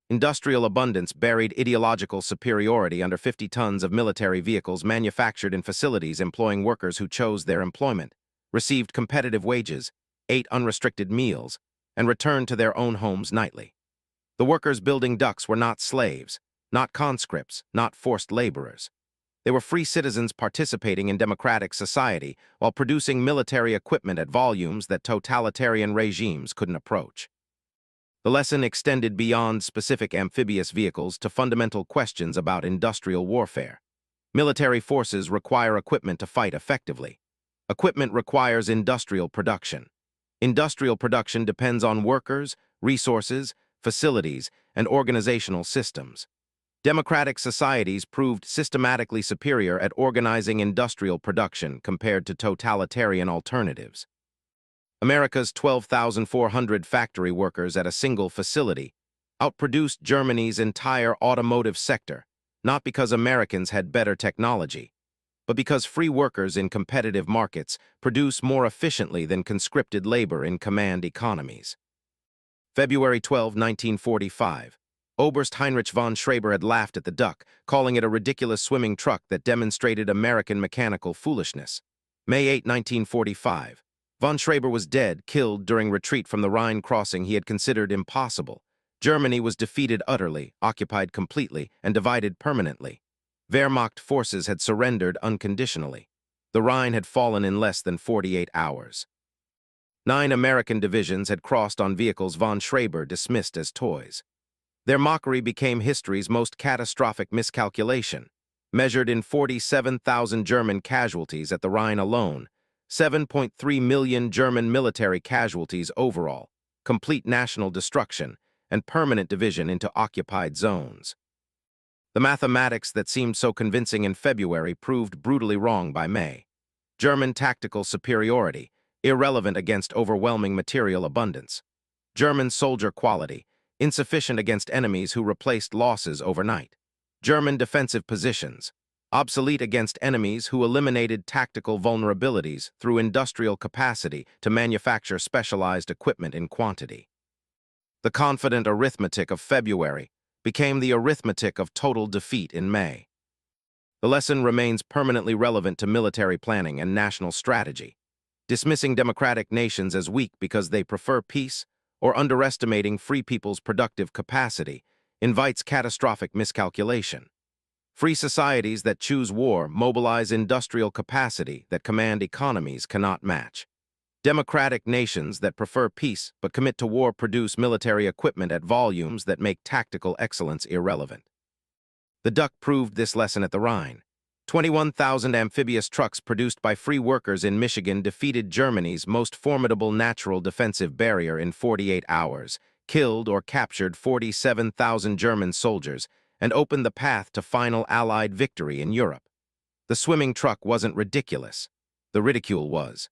Industrial abundance buried ideological superiority under 50 tons of military vehicles manufactured in facilities employing workers who chose their employment, received competitive wages, ate unrestricted meals, and returned to their own homes nightly. The workers building DUKs were not slaves, not conscripts, not forced laborers. They were free citizens participating in democratic society while producing military equipment at volumes that totalitarian regimes couldn't approach. The lesson extended beyond specific amphibious vehicles to fundamental questions about industrial warfare. Military forces require equipment to fight effectively. Equipment requires industrial production. Industrial production depends on workers, resources, facilities, and organizational systems. Democratic societies proved systematically superior at organizing industrial production compared to totalitarian alternatives. America's 12,400 factory workers at a single facility outproduced Germany's entire automotive sector, not because Americans had better technology, but because free workers in competitive markets produce more efficiently than conscripted labor in command economies. February 12, 1945. Oberst Heinrich von Schreber had laughed at the DUK, calling it a ridiculous swimming truck that demonstrated American mechanical foolishness. May 8, 1945. Von Schreber was dead, killed during retreat from the Rhine crossing he had considered impossible. Germany was defeated utterly, occupied completely, and divided permanently. Wehrmacht forces had surrendered unconditionally. The Rhine had fallen in less than 48 hours. 9 American divisions had crossed on vehicles von Schreber dismissed as toys. Their mockery became history's most catastrophic miscalculation. Measured in 47,000 German casualties at the Rhine alone, 7.3 million German military casualties overall, complete national destruction, and permanent division into occupied zones. The mathematics that seemed so convincing in February proved brutally wrong by May. German tactical superiority, irrelevant against overwhelming material abundance. German soldier quality, insufficient against enemies who replaced losses overnight. German defensive positions, obsolete against enemies who eliminated tactical vulnerabilities through industrial capacity to manufacture specialized equipment in quantity. The confident arithmetic of February became the arithmetic of total defeat in May. The lesson remains permanently relevant to military planning and national strategy. Dismissing democratic nations as weak because they prefer peace or underestimating free people's productive capacity invites catastrophic miscalculation. Free societies that choose war mobilize industrial capacity that command economies cannot match. Democratic nations that prefer peace but commit to war produce military equipment at volumes that make tactical excellence irrelevant. The DUK proved this lesson at the Rhine. 21,000 amphibious trucks produced by free workers in Michigan defeated Germany's most formidable natural defensive barrier in 48 hours, killed or captured 47,000 German soldiers, and opened the path to final Allied victory in Europe. The swimming truck wasn't ridiculous. The ridicule was.